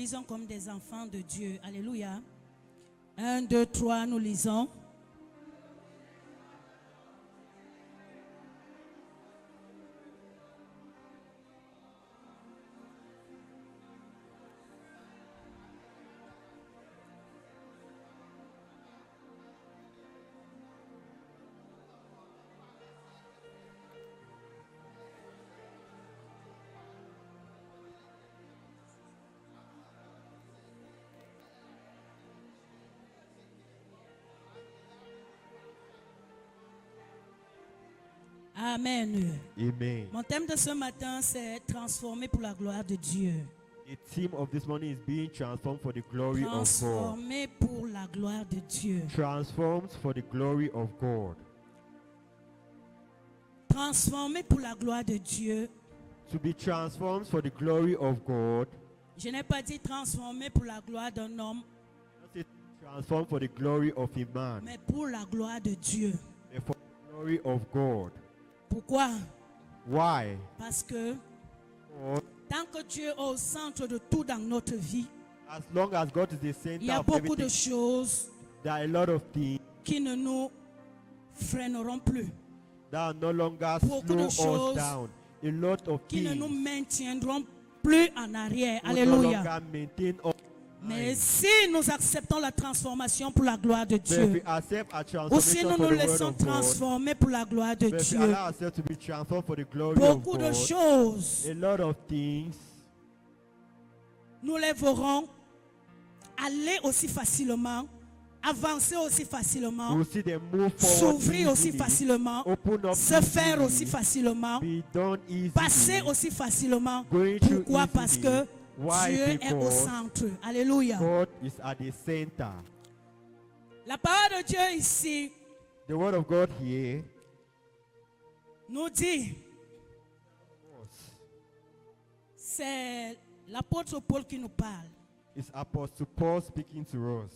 lisons comme des enfants de Dieu. Alléluia. 1, 2, 3, nous lisons. Amen. Amen. Mon thème de ce matin, c'est transformer pour la gloire de Dieu. The theme of this morning is being transformed for the glory of God. Transformer pour la gloire de Dieu. Transformed for the glory of God. Transformer pour la gloire de Dieu. To be transformed for the glory of God. Je n'ai pas dit transformer pour la gloire d'un homme, Not say transformed for the glory of a man, mais pour la gloire de Dieu. but for the glory of God. Pourquoi? Why? Parce que God, tant que Dieu est au centre de tout dans notre vie, as long as God is the il center y a of beaucoup de everything, choses there are a lot of things qui ne nous freineront plus, that are no longer Beaucoup de slow choses us down. A lot of qui ne nous things maintiendront plus en arrière. will no Alléluia. longer maintain us. Mais si nous acceptons la transformation pour la gloire de But if Dieu, we accept our ou si transformation nous for nous the word laissons of God, transformer pour la gloire de but if we Dieu, allow ourselves to be transformed for the glory of beaucoup de God, choses a lot of things nous les verrons aller aussi facilement, avancer aussi facilement, we'll see them move forward s'ouvrir aussi easily, facilement, open up se faire easily, aussi facilement, be done easily, passer aussi facilement. going through Pourquoi? easily. Parce que Why? Dieu est au Because centre. Alléluia. God is at the center. La parole de Dieu ici The word of God here nous dit, c'est l'apôtre Paul qui nous parle. is Apostle Paul speaking to us.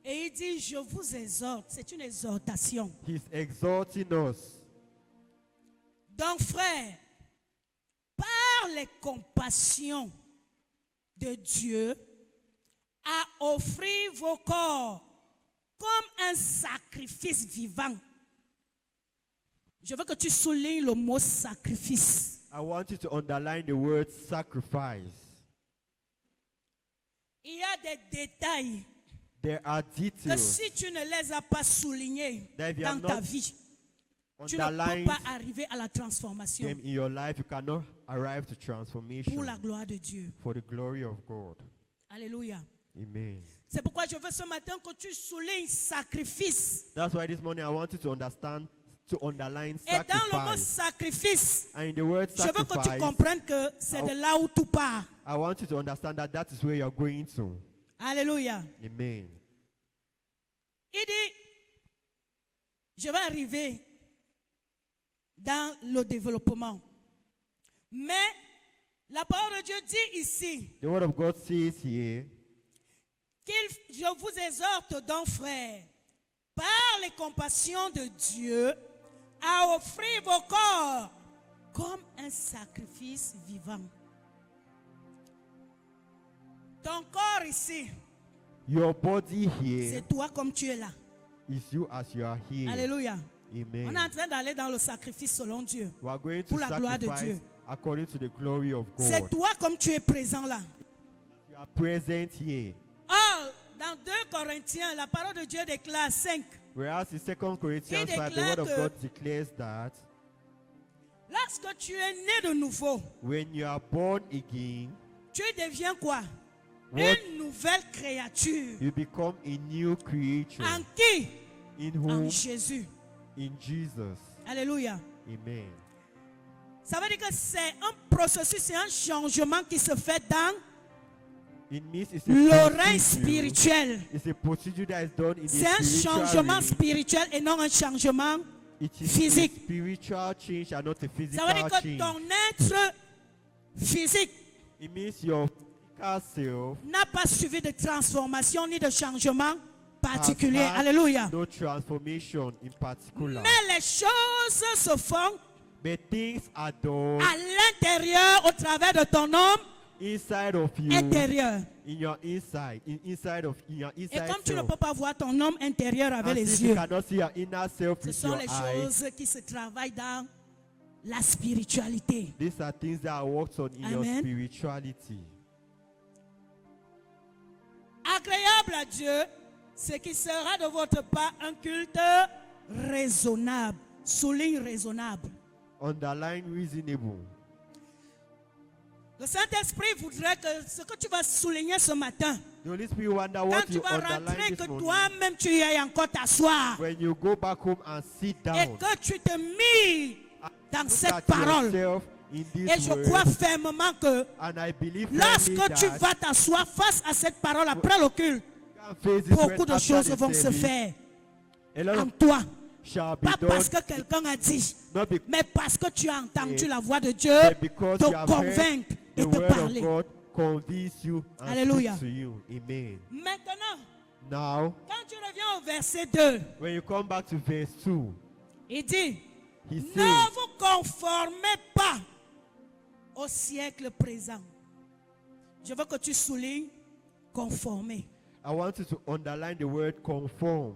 Et il dit, je vous exhorte, c'est une exhortation. He's exhorting us. Donc frère, par les compassions de Dieu, à offrir vos corps comme un sacrifice vivant. Je veux que tu soulignes le mot sacrifice. I want you to underline the word sacrifice. Il y a des détails There are que details si tu ne les as pas soulignés that if you dans have ta not vie, tu ne peux underlined pas arriver à la transformation them in your life. You cannot arrive to transformation pour la gloire de Dieu. for the glory of God. Alléluia. Amen. C'est pourquoi je veux ce matin que tu soulignes sacrifice. That's why this morning I want you to understand, to underline Et dans le mot sacrifice. sacrifice, And in the word je veux que tu sacrifice, comprennes que c'est de là où tout part. I want you to understand that that is where you're going to. Alléluia. Amen. Il dit, je vais arriver dans le développement. Mais la parole de Dieu dit ici, The word of God says here, je vous exhorte donc, frères, par les compassions de Dieu, à offrir vos corps comme un sacrifice vivant. Ton corps ici, your body here c'est toi comme tu es là. is you as you are here. Alléluia. On Amen. est en train d'aller dans le sacrifice selon Dieu. We are going to Pour la gloire de sacrifice Dieu. according to the glory of C'est God. toi comme tu es présent là. You are present here. Or, dans 2 Corinthiens, la parole de Dieu déclare 5. Whereas in 2 Corinthians 5, the déclare word of que- God declares that Lorsque tu es né de nouveau, when you are born again, tu deviens quoi? What? Une nouvelle créature. you become a new creature. En qui? In En whom? Jésus. In Jesus. Alléluia. Amen. Ça veut dire que c'est un processus, c'est un changement qui se fait dans It means it's a l'oreille procedure. spirituelle. It's a procedure that is done in C'est a un spiritual changement realm. spiritual et non un changement. It is physique. a spiritual change and not a Ça veut physical dire que change. ton être physique It means your physical self n'a pas suivi de transformation ni de changement has particulier. had Alléluia. no transformation in particular. Mais les choses se font But things are done à l'intérieur au travers de ton homme inside of you, intérieur. in your inside Et comme tu ne self. peux pas voir ton homme intérieur avec And les since you yeux, cannot see your inner self ce with sont your les eyes, choses qui se travaillent dans la spiritualité. these are things that are worked on in your Amen. spirituality. Agréable à Dieu, ce qui sera de votre part un culte raisonnable. Souligne raisonnable. Underline reasonable. Le Saint-Esprit voudrait que ce que tu vas souligner ce matin, The Holy Spirit wonder quand what tu you vas rentrer, underline que this morning. toi-même tu y ailles encore t'asseoir When you go back home and sit et down, que tu te mis dans look cette at parole. yourself in Et this je word, crois fermement que and I believe lorsque firmly tu that vas t'asseoir face à cette parole après le culte, you can face this word beaucoup de after choses the vont se service. faire A lot en of toi. shall be Pas done, parce que quelqu'un a dit, not be- mais parce que tu as entendu Eh, la voix de Dieu but because te you have heard convaincre et the te word of parler. God convince you and Alléluia. speak to you. Amen. Maintenant, Now, quand tu reviens au verset 2, when you come back to verse 2, il dit, he ne says, vous conformez pas au siècle présent. Je veux que tu soulignes conformer. I want you to underline the word conform.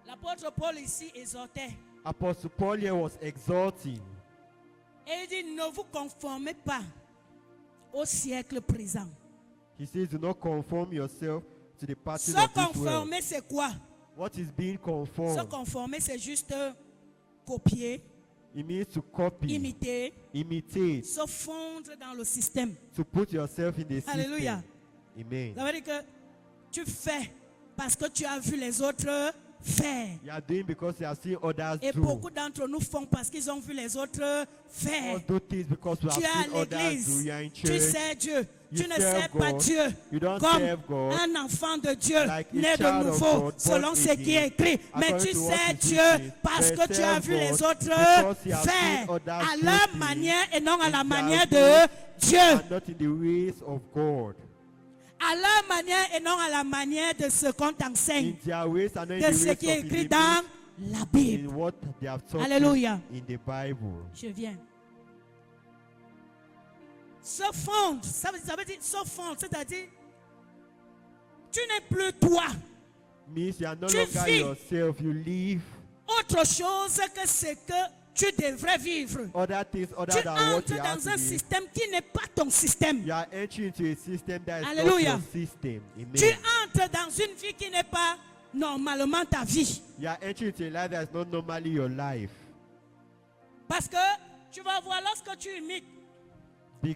L'apôtre Paul ici exhortait. Apostle Paul here was exhorting. Et il dit, ne vous conformez pas au siècle présent. He says, do not conform yourself to the pattern Se of this world. conformer, c'est quoi? What is being Se conformed? conformer, c'est juste copier, It means to copy, imiter, imitate, se fondre dans le système. to put yourself in the system. Alléluia. Amen. Ça veut dire que tu fais parce que tu as vu les autres faire. You are doing because you have seen others Et do. beaucoup d'entre nous font parce qu'ils ont vu les autres faire. All do things because we Tu es have à seen others do. l'église, You are in tu church. sais Dieu. You Tu ne serve sais pas God. Dieu You don't comme serve God un enfant de Dieu, like a né de child of nouveau, God, selon born ce qui est again, écrit. Mais according tu to what sais is Dieu written. parce But que tu as serve vu les God autres because you have faire seen others à do leur things manière et non à la in manière their de way Dieu. and not in the ways of God. À leur manière et non à la manière de ce qu'on t'enseigne, In their ways and not in de the ce ways qui est of écrit the dans la Bible. in what they have taught Alléluia. you in the Bible. Je viens. Se fondre, ça veut dire se fondre, c'est-à-dire tu n'es plus toi. Means you are no Tu longer vis. yourself. You live Autre chose que ce que tu devrais vivre. other things Tu other than what entres you have dans to un live. système qui n'est pas ton système. You are entering into a system that is Alléluia. not your system. Amen. Tu entres dans une vie qui n'est pas normalement ta vie. You are entering into a life that is not normally your life. Parce que tu vas voir lorsque tu imites,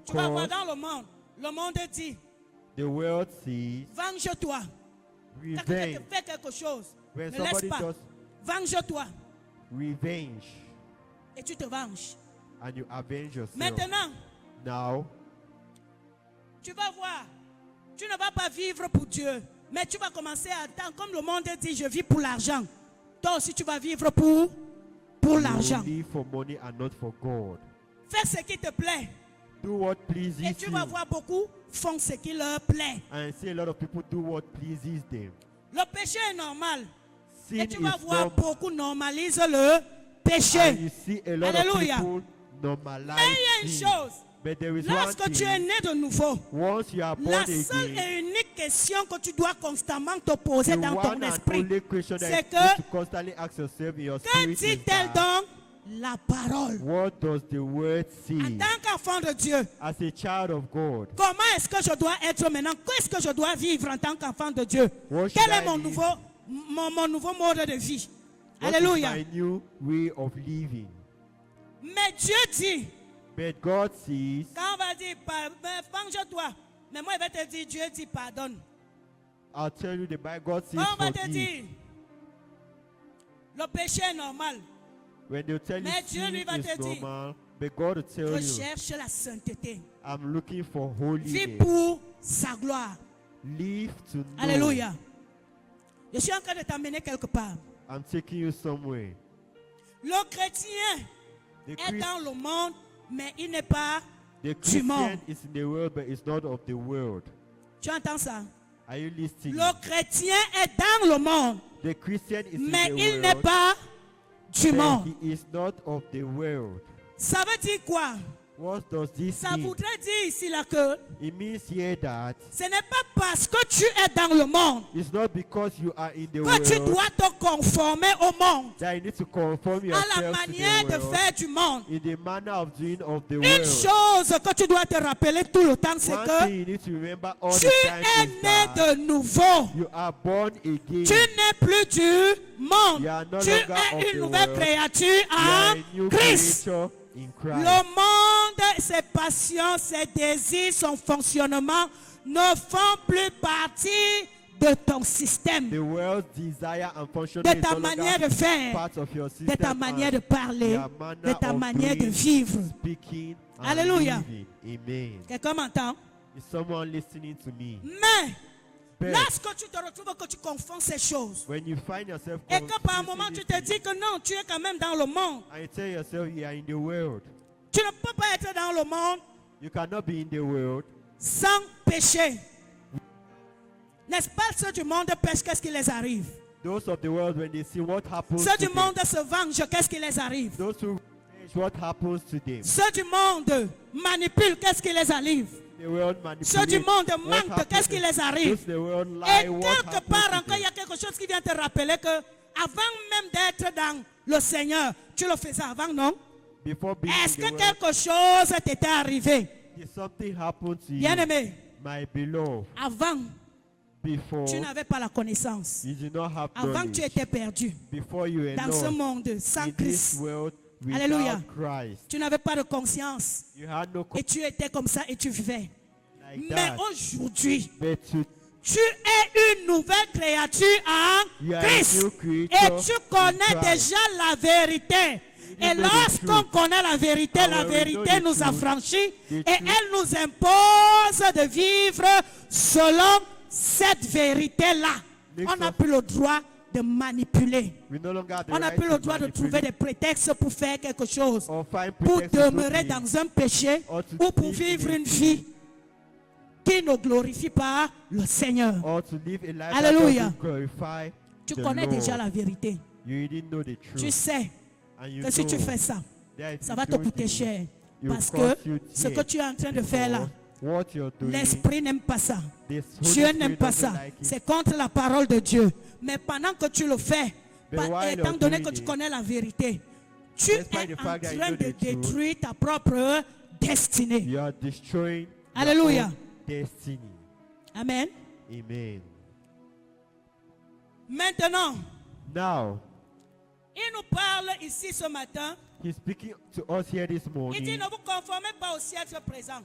tu vas voir Because dans le monde dit, the world sees venge-toi. Quand quelqu'un revenge. te fait quelque chose, When ne laisse somebody pas. does Venge-toi revenge et tu te venges. and you avenge yourself. Maintenant, Now, tu vas voir, tu ne vas pas vivre pour Dieu, mais tu vas commencer à attendre. Comme le monde dit, je vis pour l'argent. Toi aussi, tu vas vivre pour you l'argent. live for money and not for God. Fais ce qui te plaît. Do what pleases Et tu you. vas voir beaucoup font ce qui leur plaît. And see a lot of people do what pleases them. Le péché est normal. Sin Et tu vas is voir normal. beaucoup normalisent le And péché. you see a lot Alléluia. of people normalize Mais il y a une sin. chose. But there is Lorsque one tu es thing. né de nouveau, Once you are born la seule again, et unique question que tu dois constamment te poser the dans one ton and esprit, only question that c'est you need to que constantly ask yourself in your que spirit is dit-elle that, donc la parole? what does the word En say? tant qu'enfant de Dieu, As a child of God, comment est-ce que je dois être maintenant? Qu'est-ce que je dois vivre en tant qu'enfant de Dieu? What Quel should est I mon live? nouveau mode de vie? what is Alléluia. my new way of living? Mais Dieu dit, But God says, quand on va dire, venge-toi, mais moi, il va te dire, Dieu dit, pardonne. I'll tell you the Bible, God says Quand on va te forgive. dire, le péché est normal, When they tell you Mais Dieu sin lui va is te dire, normal, but God will tell you, recherche la sainteté. I'm looking for Vis holiness. pour sa gloire. Live to know. Alléluia. Je suis en train de t'emmener quelque part. I'm taking you somewhere. Le chrétien The, est Christ, dans le monde, mais il n'est pas the du monde. Christian is in the world, but it's not of the world. Tu entends ça? Are you listening? Le chrétien est dans le monde, The Christian is mais in the il n'est world, pas du but monde. he is not of the world. Ça veut dire quoi? What does this Ça mean? voudrait dire ici là que It means here that ce n'est pas parce que tu es dans le monde it's not because you are in the que tu world dois te conformer au monde, that you need to conform à la yourself manière to de the world. faire du monde. In the manner of doing of the Une world. chose que tu dois te rappeler tout le temps, c'est One que thing you need to remember all tu the time es is né that de nouveau. you are born again. Tu n'es plus du monde. You are no Tu longer of es the une nouvelle world. créature You are en a new Christ. creature in Christ. Le monde, ses passions, ses désirs, son fonctionnement ne font plus partie de ton système, The world's desire and function de is ta no manière longer de faire, part of your de system ta manière de and parler, your manner de ta of manière de doing, vivre. speaking, and Alléluia. living. Amen. Quelqu'un m'entend? Is someone listening to me? Mais But lorsque tu te retrouves que tu confonds ces choses when you find yourself et que par un confusing moment tu these te things, dis que non, tu es quand même dans le monde, and you tell yourself you are in the world, tu ne peux pas être dans le monde you cannot be in the world sans péché. N'est-ce pas ceux du monde pêchent, qu'est-ce qui les arrive? those of the world, when they see what happens Ceux to du them, monde se vengent, qu'est-ce qui les arrive? those who what happens to them, Ceux du monde manipulent, qu'est-ce qui les arrive? the world Ceux du manipulate monde what mentent, happens qu'est-ce qui to les them. arrive? Those the world Et lie, what quelque happens part to encore, il y a them. quelque chose qui vient te rappeler que avant même d'être dans le Seigneur, tu le faisais avant, non? Before being Est-ce in que the world, quelque chose t'était arrivé? did something happen to you, Bien-aimé, my beloved? avant, Before tu n'avais pas la connaissance. you did not have Avant, tu knowledge. étais perdu Before you were dans ce lost monde sans in this Christ. world without Alléluia. Christ. Tu n'avais pas de conscience. You had no Et tu étais comme ça et tu vivais. like Mais that. aujourd'hui, But tu es une nouvelle créature You en are a Christ. new creature Et tu connais in Christ. déjà la vérité. You Et know the lorsqu'on truth. connaît la vérité, And la when we know vérité the nous truth, affranchit the et truth- elle nous impose de vivre selon cette vérité-là. Makes On n'a us- plus le droit de manipuler. we no longer have the On n'a right plus le to droit de manipulate trouver des prétextes pour faire quelque chose, or find pour pretext to do demeurer things. dans un péché or to ou pour live in vivre a une vie qui ne glorifie pas le Seigneur. or to live a life Alléluia. that doesn't glorify Tu the connais Lord. déjà la vérité. You didn't know the Tu truth. sais And you que si tu know fais ça, that if ça you va te do coûter this, cher. it will Parce que cost you ce que dear. tu es en train de faire là, What you're doing, l'esprit n'aime pas ça. this Dieu Holy n'aime Spirit pas doesn't ça. like it. C'est contre la parole de Dieu. Mais pendant que tu le fais, But while étant you're donné doing que tu it, connais la vérité, tu despite es the en fact that you train know de the truth, détruire ta propre destinée. You are destroying Alléluia. your own destiny. Amen. Amen. Maintenant, Now, il nous parle ici ce matin. he's speaking to us here this Il dit, morning. ne vous conformez pas au siècle présent,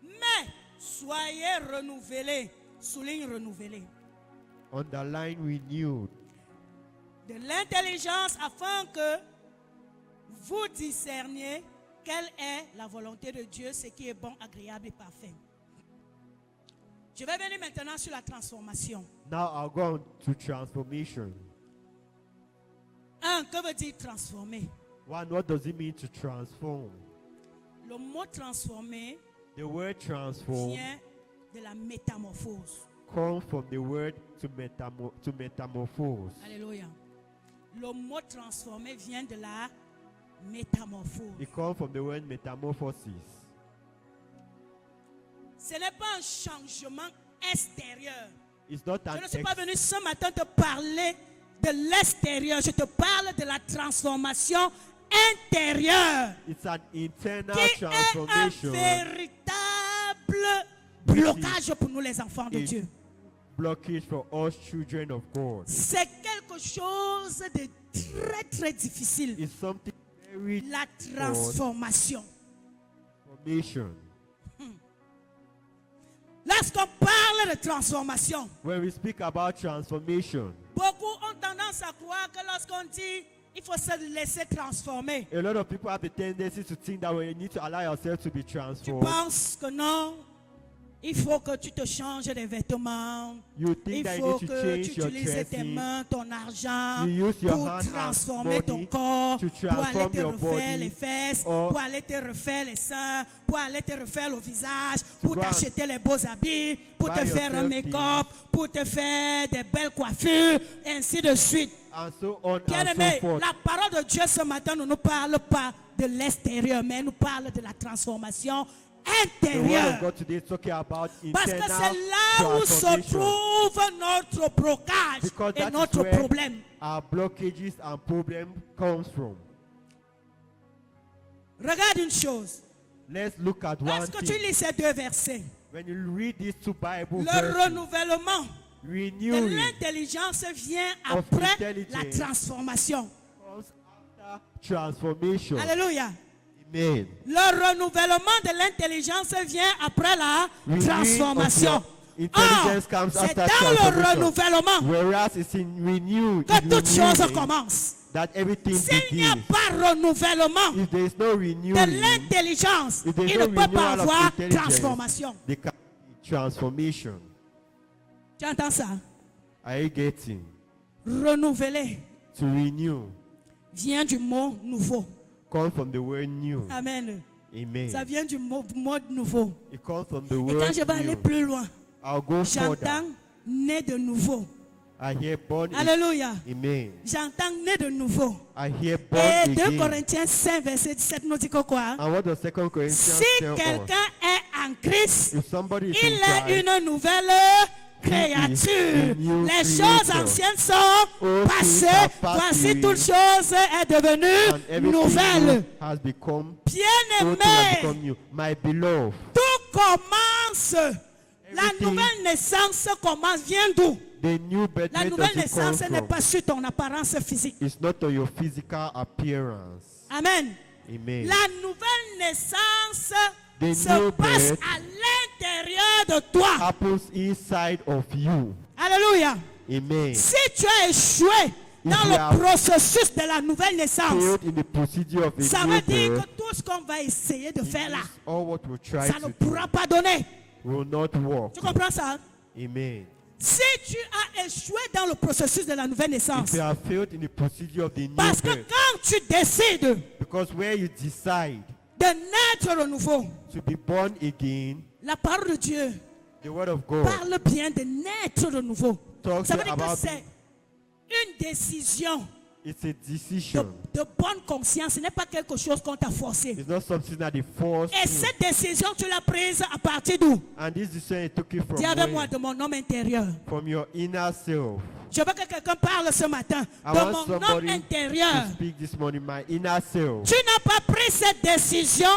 mais soyez renouvelés, souligne renouvelés, Underline renewed de l'intelligence afin que vous discerniez quelle est la volonté de Dieu, ce qui est bon, agréable et parfait. Je vais venir maintenant sur la transformation. Now I'll go on to transformation. Que veut dire transformer? One, what does it mean to transform? Le mot transformer The word transform vient de la métamorphose. comes from the word to metamorphose. Alléluia. Le mot transformer vient de la métamorphose. It comes from the word metamorphosis. Ce n'est pas un changement extérieur. It's not Je an ne suis pas venu ce matin te parler de l'extérieur. Je te parle de la transformation intérieure. It's an internal Qui est un transformation. véritable blocage pour nous les enfants de It- Dieu. Blockage for us children of God. C'est quelque chose de très très difficile. It's something very La transformation. transformation. Lorsqu'on parle de transformation, When we speak about transformation, beaucoup ont tendance à croire que lorsqu'on dit il faut se laisser transformer, a lot of people have the tendency to think that we need to allow ourselves to be tu transformed. penses que non, il faut que tu te changes des vêtements, You think il that you faut need to que change tu your utilises tes dressing. mains, ton argent You use your pour hand and transformer ton body corps, to pour aller transform te your refaire body, les fesses, or pour aller te refaire les seins, pour aller te refaire le visage, pour go and t'acheter les beaux habits, pour buy te faire un yourself make-up, pour te faire des belles coiffures, ainsi de suite. and so on and Bien-aimé, so forth. la parole de Dieu ce matin ne nous parle pas de l'extérieur, mais elle nous parle de la transformation The word of intérieure. God today is talking about Parce que internal c'est là où se transformation. trouve notre blocage Because et that is notre where problème. our blockages and problem comes from. Regarde une chose. Let's look at one Lorsque tu thing. lis ces deux versets, When you read these two Bible le verses, renouvellement de renewing l'intelligence vient of après intelligence la transformation. comes after transformation. Alléluia. Amen. Le renouvellement de l'intelligence vient après la Renewing transformation. of your intelligence comes C'est after dans le transformation. renouvellement Whereas it's in renew, que in toute chose renewing commence. that everything S'il n'y a begins. pas renouvellement If there is no de renewing, l'intelligence, if there is il no ne peut pas renewal of avoir intelligence, transformation. there can be transformation. Tu entends ça? Are you getting? Renouveler To renew vient du mot nouveau. comes from the word new. Amen. Amen. Ça vient du mot nouveau. It comes from the Et word quand je vais aller new. plus loin, I'll go j'entends further. né de nouveau. I hear born again. Alléluia. Amen. J'entends né de nouveau. I hear born Et 2 again. Corinthiens 5, verset 17 nous dit que quoi? And what does 2 Corinthians Si tell us? quelqu'un est en Christ, If somebody is il in est Christ, une nouvelle créature. a new Les choses creature. anciennes sont All things passées. have passed Voici away. toute chose est and devenue everything nouvelle. new has become, all things have Bien-aimé, become new. My beloved, tout commence. La Everything- nouvelle naissance commence. Vient d'où? the new birth, La where nouvelle does it come naissance n'est from? pas sur ton apparence physique. It's not on your physical appearance. Amen. Amen. La nouvelle naissance The se new passe birth à l'intérieur de toi. happens inside of you. Alléluia. Amen. Si tu as échoué dans you le have processus de la nouvelle naissance, Failed in the procedure of a ça new veut dire birth, que tout ce qu'on va essayer de faire là, all what we try ça ne to pourra pas donner. do will not work. Tu comprends ça? Amen. Si tu as échoué dans le processus de la nouvelle naissance, If you have failed in the procedure of the new parce que birth, quand tu décides because where you decide de naître de nouveau, to be born again, la parole de Dieu the word of God parle bien de naître de nouveau. talks Ça veut dire que about c'est une décision it's a de, decision. de bonne conscience. Ce n'est pas quelque chose qu'on t'a forcé. It's not something that they force Et you. cette décision, tu l'as prise à partir d'où? And this decision is taken from Dis avec moi where? de mon homme intérieur. From your inner self. Je veux que quelqu'un parle ce matin I de want mon homme somebody intérieur. to speak this morning, my inner self. Tu n'as pas pris cette décision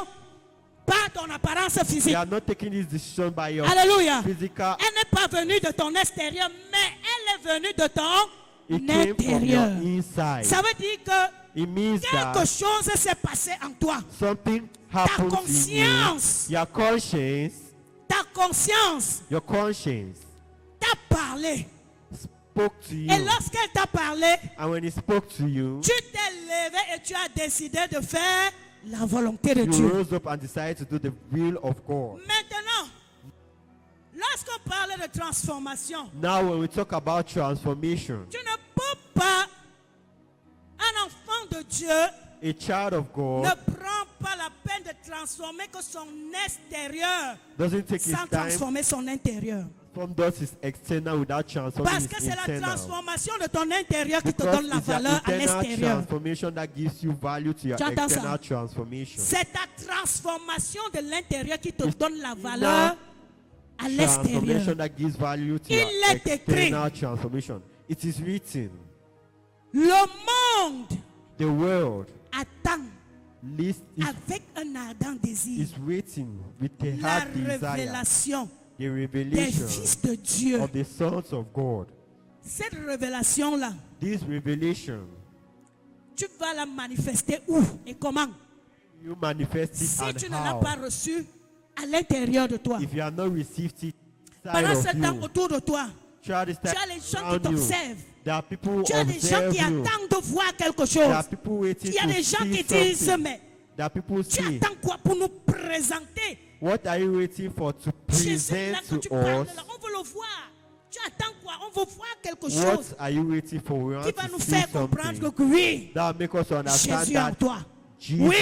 par ton apparence You physique. are not taking this decision by your Alléluia. physical. Elle n'est pas venue de ton extérieur, mais elle est venue de ton It came from your intérieur. inside. Ça veut dire que It means quelque that chose s'est passé en toi. something Ta happens in conscience, you. Your conscience, ta conscience your conscience t'a parlé. spoke to you. Et lorsqu'elle t'a parlé, And when it spoke to you, tu t'es levé et tu as décidé de faire la volonté de you Dieu. rose up and decided to do the will of God. Maintenant, lorsqu'on parle de transformation, Now when we talk about transformation, tu ne peux pas, un enfant de Dieu a child of ne God prend pas la peine de transformer que son extérieur doesn't take his sans time transformer son intérieur. from those his external without transforming Parce his que c'est la internal. transformation de ton intérieur qui te Because donne la it's your valeur à internal l'extérieur. transformation that gives you value to your Tu entends ça? external transformation. C'est ta transformation de l'intérieur qui te It's donne la valeur à Transformation l'extérieur. that gives value to Il your est écrit. external transformation. It is written. Le monde The world attend is avec un ardent désir waiting with a la hard desire, révélation the des revelation fils de Dieu. of the sons of God. Cette révélation-là, This revelation, tu vas la manifester où et comment? you manifest it Si and tu ne l'as how. pas reçu à l'intérieur de toi. If you have not received it Pendant inside ce of temps you, autour de toi, throughout this tu time as les gens qui around you, t'observent. there are people who Tu as des gens observe qui you. attendent de voir quelque There are chose. people waiting Il y a to des gens see qui disent, something. mais There are people who tu say, attends quoi pour nous présenter? what are you waiting for to Jésus, là, present quand tu to parles, us? là, on veut le voir. Tu attends quoi? On veut voir quelque chose What are you waiting for? We qui want va nous to see faire comprendre something que oui, that will make us understand Jésus en that toi. Jesus Oui,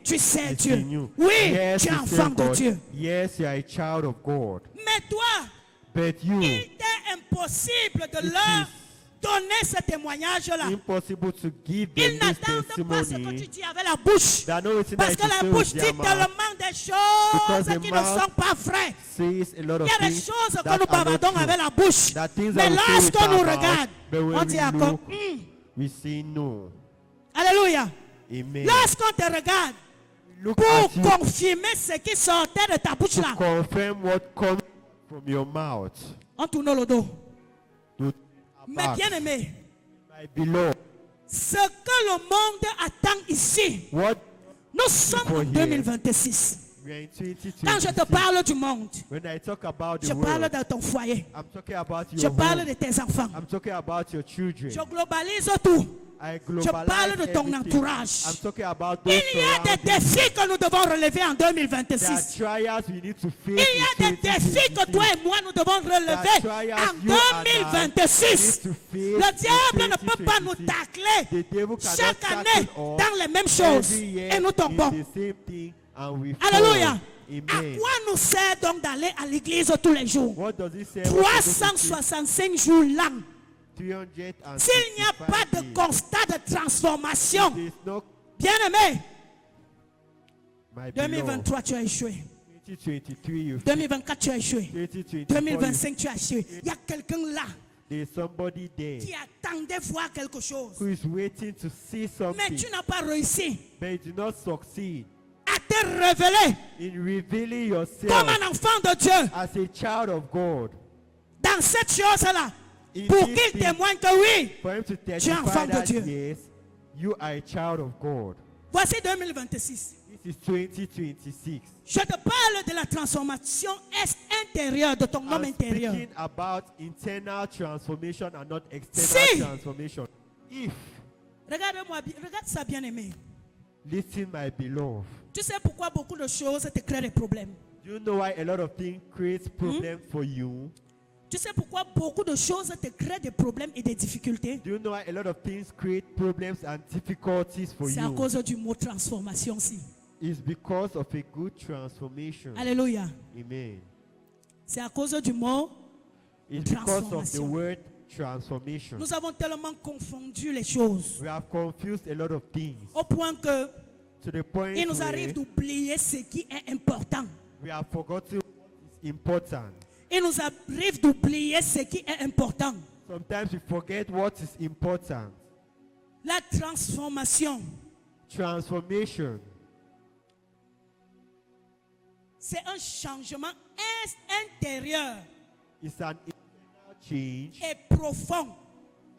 tu sais is Dieu. in you. Oui, Yes, tu es you enfant serve de God. Dieu. Yes, you are a child of God. Mais toi, But you, il t'est impossible de it leur is donner ce témoignage-là. impossible to give Ils them this n'attendent pas ce que tu testimony. dis avec la bouche. They are not waiting Parce that que you la bouche say dit with their mouth, tellement des choses Because the qui ne mouth sont pas vraies. says a lot Il of y a des things choses que that nous are not bavardons true. avec la bouche. That things Mais that we say with lorsqu'on nous our mouth, regarde, but when on dit we encore, look, we say no. Alléluia. Amen. Lorsqu'on te regarde, Look pour at you confirmer ce qui sortait de ta bouche to là, confirm what comes from your mouth. on tourne le dos. To Mais back. bien aimé, My beloved, ce que le monde attend ici, what nous sommes en here. 2026. we are in 2020. Quand je te parle du monde, When I talk about the je parle world, de ton foyer, I'm talking about je your parle home. de tes enfants, I'm talking about your children. je globalise tout. I Je parle de globalize ton everything. entourage. I'm talking about Il those y a des surrounding you. défis que nous devons relever en There are 2026. trials we need to face. Il y a des défis que toi et moi nous devons relever en 2026. Le diable ne peut pas nous tacler chaque année dans les mêmes choses et nous tombons. Alléluia. À quoi nous sert donc d'aller à l'église tous les jours? What does it say? 365 jours l'an. 365 S'il n'y a pas de days. constat de transformation, There's no, bien aimé, my beloved, 2023 tu as échoué. 2023 you 2024 tu as échoué. 2024 2025 tu as échoué. Il y a quelqu'un là there's somebody there qui attendait voir quelque chose. who is waiting to see Mais something, tu n'as pas réussi but you do not succeed à te révéler in revealing comme yourself un enfant de Dieu as a child of God. dans cette chose-là In pour this qu'il thing, témoigne que oui, for him to Tu es enfant testify de that Dieu. yes, you are a child of God. voici 2026. This is 2026. Je te parle de la transformation intérieure de ton homme I'm intérieur. speaking about internal transformation and not external Si. transformation. If, Regarde-moi, regarde ça bien aimé. listen my beloved, Tu sais pourquoi beaucoup de choses te créent des problèmes? do you know why a lot of things create problems for you? Tu sais pourquoi beaucoup de choses te créent des problèmes et des difficultés? Do you know why a lot of things create problems and difficulties for C'est à you? cause du mot transformation aussi. It's because of a good transformation. Alléluia. Amen. C'est à cause du mot. It's because of the Transformation. word transformation. Nous avons tellement confondu les choses We have confused a lot of things au point que to the point il nous where arrive d'oublier ce qui est important. we have forgotten what is important. Il nous arrive d'oublier ce qui est important. Sometimes we forget what is important. La transformation, Transformation c'est un changement intérieur is an internal change et profond.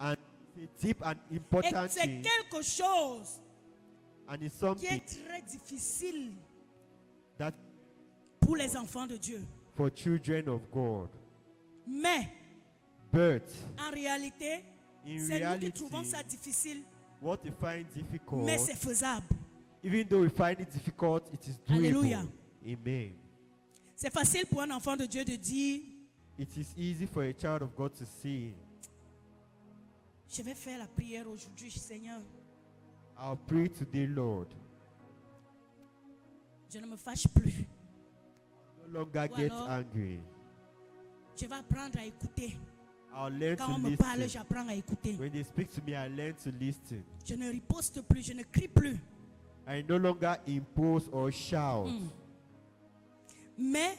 and it's a deep and Et important c'est change, quelque chose and it's qui something est très difficile that pour les enfants de Dieu. for children of God. Mais But en réalité, in c'est nous qui reality, trouvons ça difficile, what we find difficult, mais c'est faisable. even though we find it difficult, it is doable. Alléluia. Amen. C'est facile pour un enfant de Dieu de dire, It is easy for a child of God to say, je vais faire la prière aujourd'hui, Seigneur. I'll pray today, Lord. Je ne me fâche plus. No longer Ou get alors, angry. Je vais apprendre à écouter. I'll learn Quand to on me parle, listen. j'apprends à écouter. When they speak to me, I learn to listen. Je ne riposte plus, je ne crie plus. I no longer impose or shout. Mais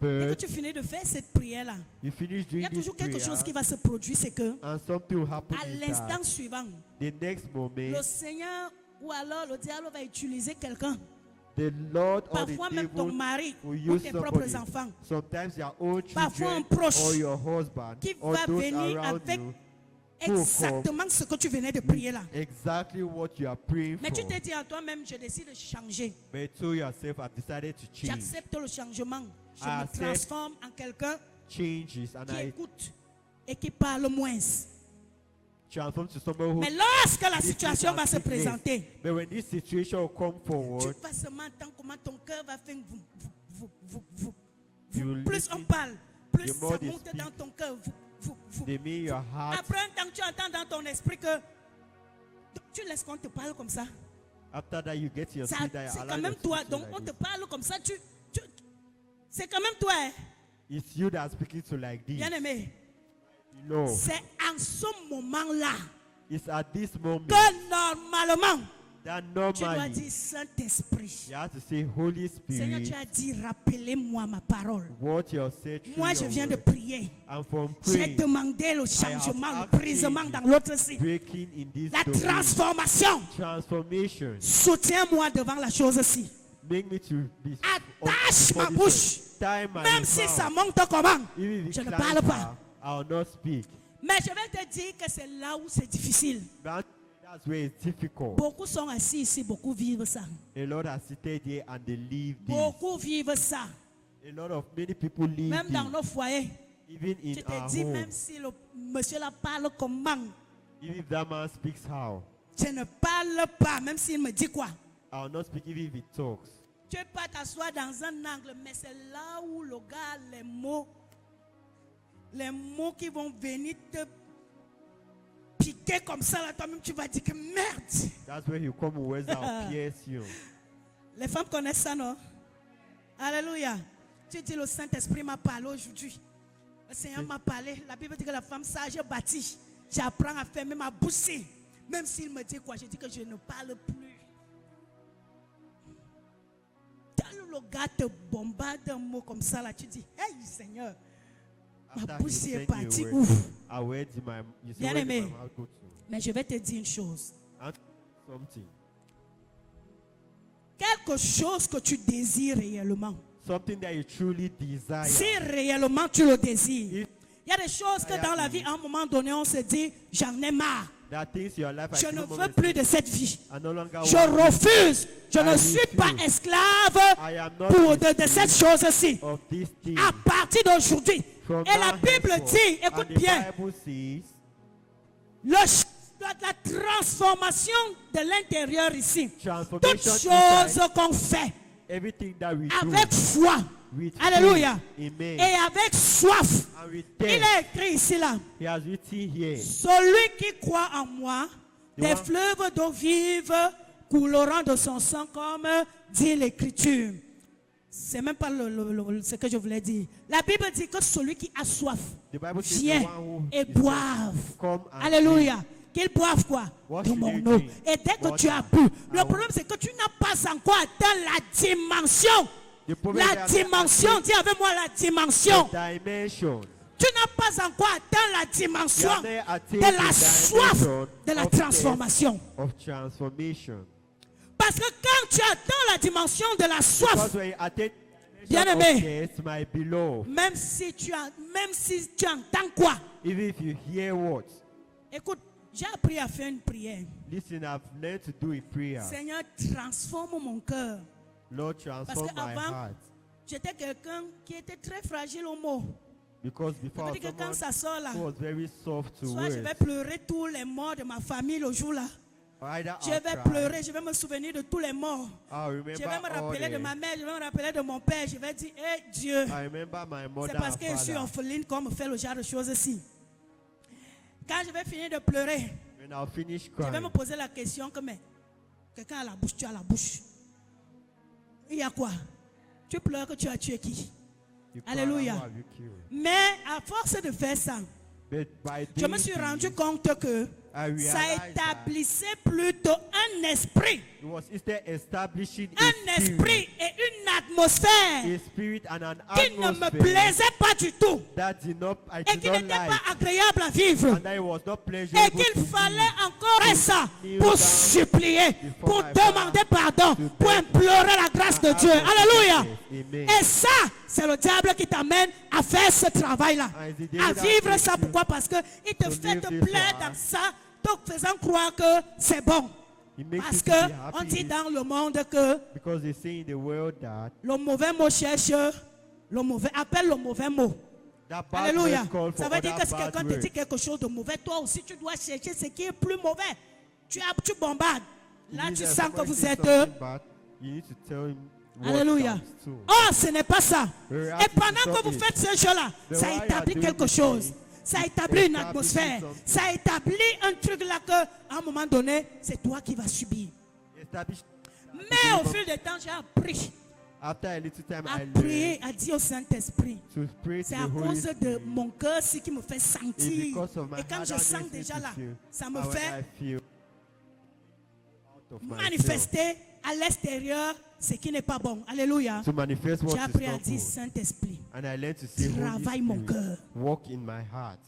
dès que But tu finis de faire cette prière-là, you finish il y doing a this toujours quelque chose qui prayer, va se produire, c'est que and something will happen à is l'instant that suivant, the next moment, le Seigneur ou alors le diable va utiliser quelqu'un, the Lord or the parfois même ton devil mari will ou use tes somebody, propres enfants, sometimes your own Parfois un children proche or your husband qui or va those venir around avec you exactement ce que tu venais de prier là. exactly what you are praying Mais tu for. te dis à toi-même, je décide de changer. But you told yourself, I've decided to change. J'accepte le changement. Je I me accept transforme en quelqu'un Changes and qui I écoute et qui parle moins. transform to someone who Mais lorsque la listens situation and va se speaks less. présenter, But when this situation will come tu forward, vas seulement entendre comment ton cœur va faire vous, vous, vous, vous, You vous. will Plus listen, on parle, plus the more ça they monte speak, dans ton cœur. Vous. they mean your heart. Après un temps, tu entends dans ton esprit que tu laisses qu'on te parle comme ça. After that, you get to your Ça, spirit that you c'est allow quand même your toi. spirit to Donc like on te this. parle comme ça. C'est quand même toi. Hein. It's you that are speaking to like this. Bien aimé. know. C'est en ce moment-là It's at this moment que normalement, that tu dois normally dire Saint-Esprit. you have to say, Holy Seigneur, tu Spirit, as dit, rappelez-moi ma parole. what you have said through Moi, je your viens de word. prier. And from J'ai praying, demandé le changement, le asked brisement you dans l'autre site. breaking in this La domain, transformation. transformation, Soutiens-moi devant la chose-ci. make me to be Attache ma before bouche. this time my Même si mouth. ça monte comment, Even if je it ne climbs parle pas. high, I will not speak. Mais je vais te dire que c'est là où c'est difficile. But that's where it's difficult. Beaucoup sont assis ici, beaucoup vivent ça. A lot are seated here and they live this. Beaucoup vivent ça. Many people live Même dans this. nos foyers. Even in Tu te our dis, home. même si le monsieur là parle comment, Even if that man speaks how, je ne parle pas, même s'il me dit quoi. I will not speak even if he talks. Tu peux pas t'asseoir dans un angle, mais c'est là où le gars, les mots qui vont venir te piquer comme ça, là, toi-même tu vas dire que merde. That's where he come with words that will pierce you. Les femmes connaissent ça, non? Alléluia. Tu dis, le Saint-Esprit m'a parlé aujourd'hui. Le Seigneur m'a parlé. La Bible dit que la femme sage bâtit. J'apprends à fermer ma bouche. Même s'il me dit quoi, je dis que je ne parle plus. Le gars te bombarde un mot comme ça, là, tu dis, hey Seigneur, ma After bouche he est sent partie you où? a word in my, you say, Bien where did aimé. my mouth go to? Mais je vais te dire une chose. And something. Quelque chose que tu désires réellement. Something that you truly desire. Si réellement tu le désires. If Il y a des choses que dans la vie, à un moment donné, on se dit, j'en ai marre. there are things in your life Je I ne no veux longer plus de cette vie. I no longer Je want refuse. Je ne I suis pas refuse. esclave I am not pour de the cette slave chose-ci. of this thing. À partir d'aujourd'hui. From Et la now Bible henceforth. dit, And écoute the bien, Bible says la transformation de l'intérieur ici. Toutes transformation choses inside qu'on fait everything that we avec do foi. with Alléluia. faith. Amen. Et avec soif. And with Il faith. est écrit ici là. He has written here. Celui qui croit en moi, Tu des vois? fleuves d'eau vive couleront de son sang, comme dit l'Écriture. C'est même pas ce que je voulais dire. La Bible dit que celui qui a soif The Bible says vient the one who et is boive. come and Alléluia. Qu'ils boivent quoi? What De should mon they eau. drink? Et dès que Water. tu as bu, le Ah, problème c'est que tu n'as pas encore atteint la dimension. The problem La is that dimension, dis avec moi la dimension. the dimension. Tu n'as pas encore atteint la dimension You have not attained de la the soif dimension de la of transformation. Of transformation. Parce que quand tu atteins la dimension de la soif, Because when you attain the Bien dimension of aimé. taste, my beloved, même si tu entends quoi? even if you hear what, Écoute, j'ai appris à faire une prière. listen, I've learned to do a prayer. Seigneur, transforme mon cœur. Lord, transform Parce my qu'avant, heart. j'étais quelqu'un qui était très fragile au mot. Because Ça before veut dire que quand someone ça sort là, who was very soft to soit je words, vais pleurer tous les morts de ma famille le jour là. either Je I'll vais cry, pleurer, je vais me souvenir de tous les morts. I'll Je remember vais me all rappeler de the- ma mère, je vais me rappeler de mon père. Je vais dire, hé Dieu, I remember my mother c'est parce and que je suis father. orpheline qu'on me fait le genre de choses ici. Quand je vais finir de pleurer, When I'll finish je vais crying, me poser la question que, mais, quelqu'un a la bouche, tu as la bouche. Il y a quoi? Tu pleures que tu as tué qui? you cry, Alléluia. "Who have you killed?" Mais à force de faire ça, But by je doing me suis this, rendu compte que I ça realized that établissait plutôt un esprit. it was instead establishing Un a esprit et une atmosphère a spirit and an qui ne me atmosphere plaisait pas du tout that did not, I et did qui not n'était like, pas agréable à vivre. and that it was not Et pleasurable qu'il to fallait me. encore faire ça kneel pour down supplier, before pour my demander Father, pardon, to pour beg implorer la grâce de Dieu. Alléluia. Amen. Et ça, c'est le diable qui t'amène à faire ce travail-là. And it's the devil À that vivre takes ça. you Pourquoi? Parce qu'il te to fait live te this plaire life. dans ça, te faisant croire que c'est bon. It makes Parce you to be qu'on dit happy dans le monde que because they say in the world that le mauvais mot cherche le mauvais, appelle le mauvais mot. that bad Alléluia. words call for Ça veut dire que si other quelqu'un bad te dit words. quelque chose de mauvais, toi aussi tu dois chercher ce qui est plus mauvais. Tu bombades. Là, It tu means that sens que somebody vous says êtes. something bad, you need to tell him what Alléluia. comes too. Oh, ce n'est pas ça. Very Et happy pendant to que vous stop faites ce jeu-là, The ça while you are établit doing quelque this chose. thing, Ça it établit une establishes atmosphère. something. Ça établit un truc là que, à un moment donné, c'est toi qui vas subir. Establish Mais au fil du temps, j'ai appris After a little time, à I prier, learned à dire au Saint-Esprit. to pray to C'est the à Holy cause de Spirit. mon cœur ce qui me fait It's sentir. because of my Et quand je heart sens that makes déjà me là, feel. ça me And when fait I feel out of myself, manifester à l'extérieur ce qui n'est pas bon. Alléluia. to manifest J'ai what is appris à not dire, good. Saint-Esprit, And I learned to say, travaille Holy mon Spirit, cœur. walk in my heart.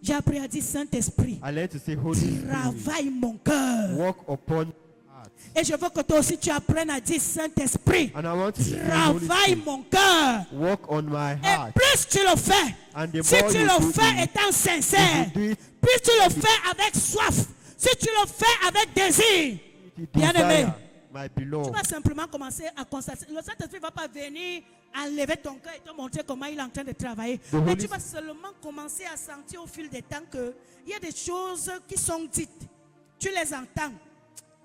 J'ai appris à dire, Saint-Esprit, I learned to say, Holy Spirit, travaille mon cœur. walk upon my heart. Et je veux que toi aussi tu apprennes à dire, Saint-Esprit, And I want to say, Holy travaille Spirit, mon cœur. walk on my Et heart. plus tu le fais, And the si more tu you le do fais it, étant sincère, if you do it, plus tu le fais avec soif, si tu le fais avec désir, with bien-aimé, desire, my tu beloved. vas simplement commencer à constater. Le Saint-Esprit ne va pas venir enlever ton cœur et te montrer comment il est en train de travailler. The Mais Holy tu vas seulement commencer à sentir au fil des temps qu'il y a des choses qui sont dites. Tu les entends.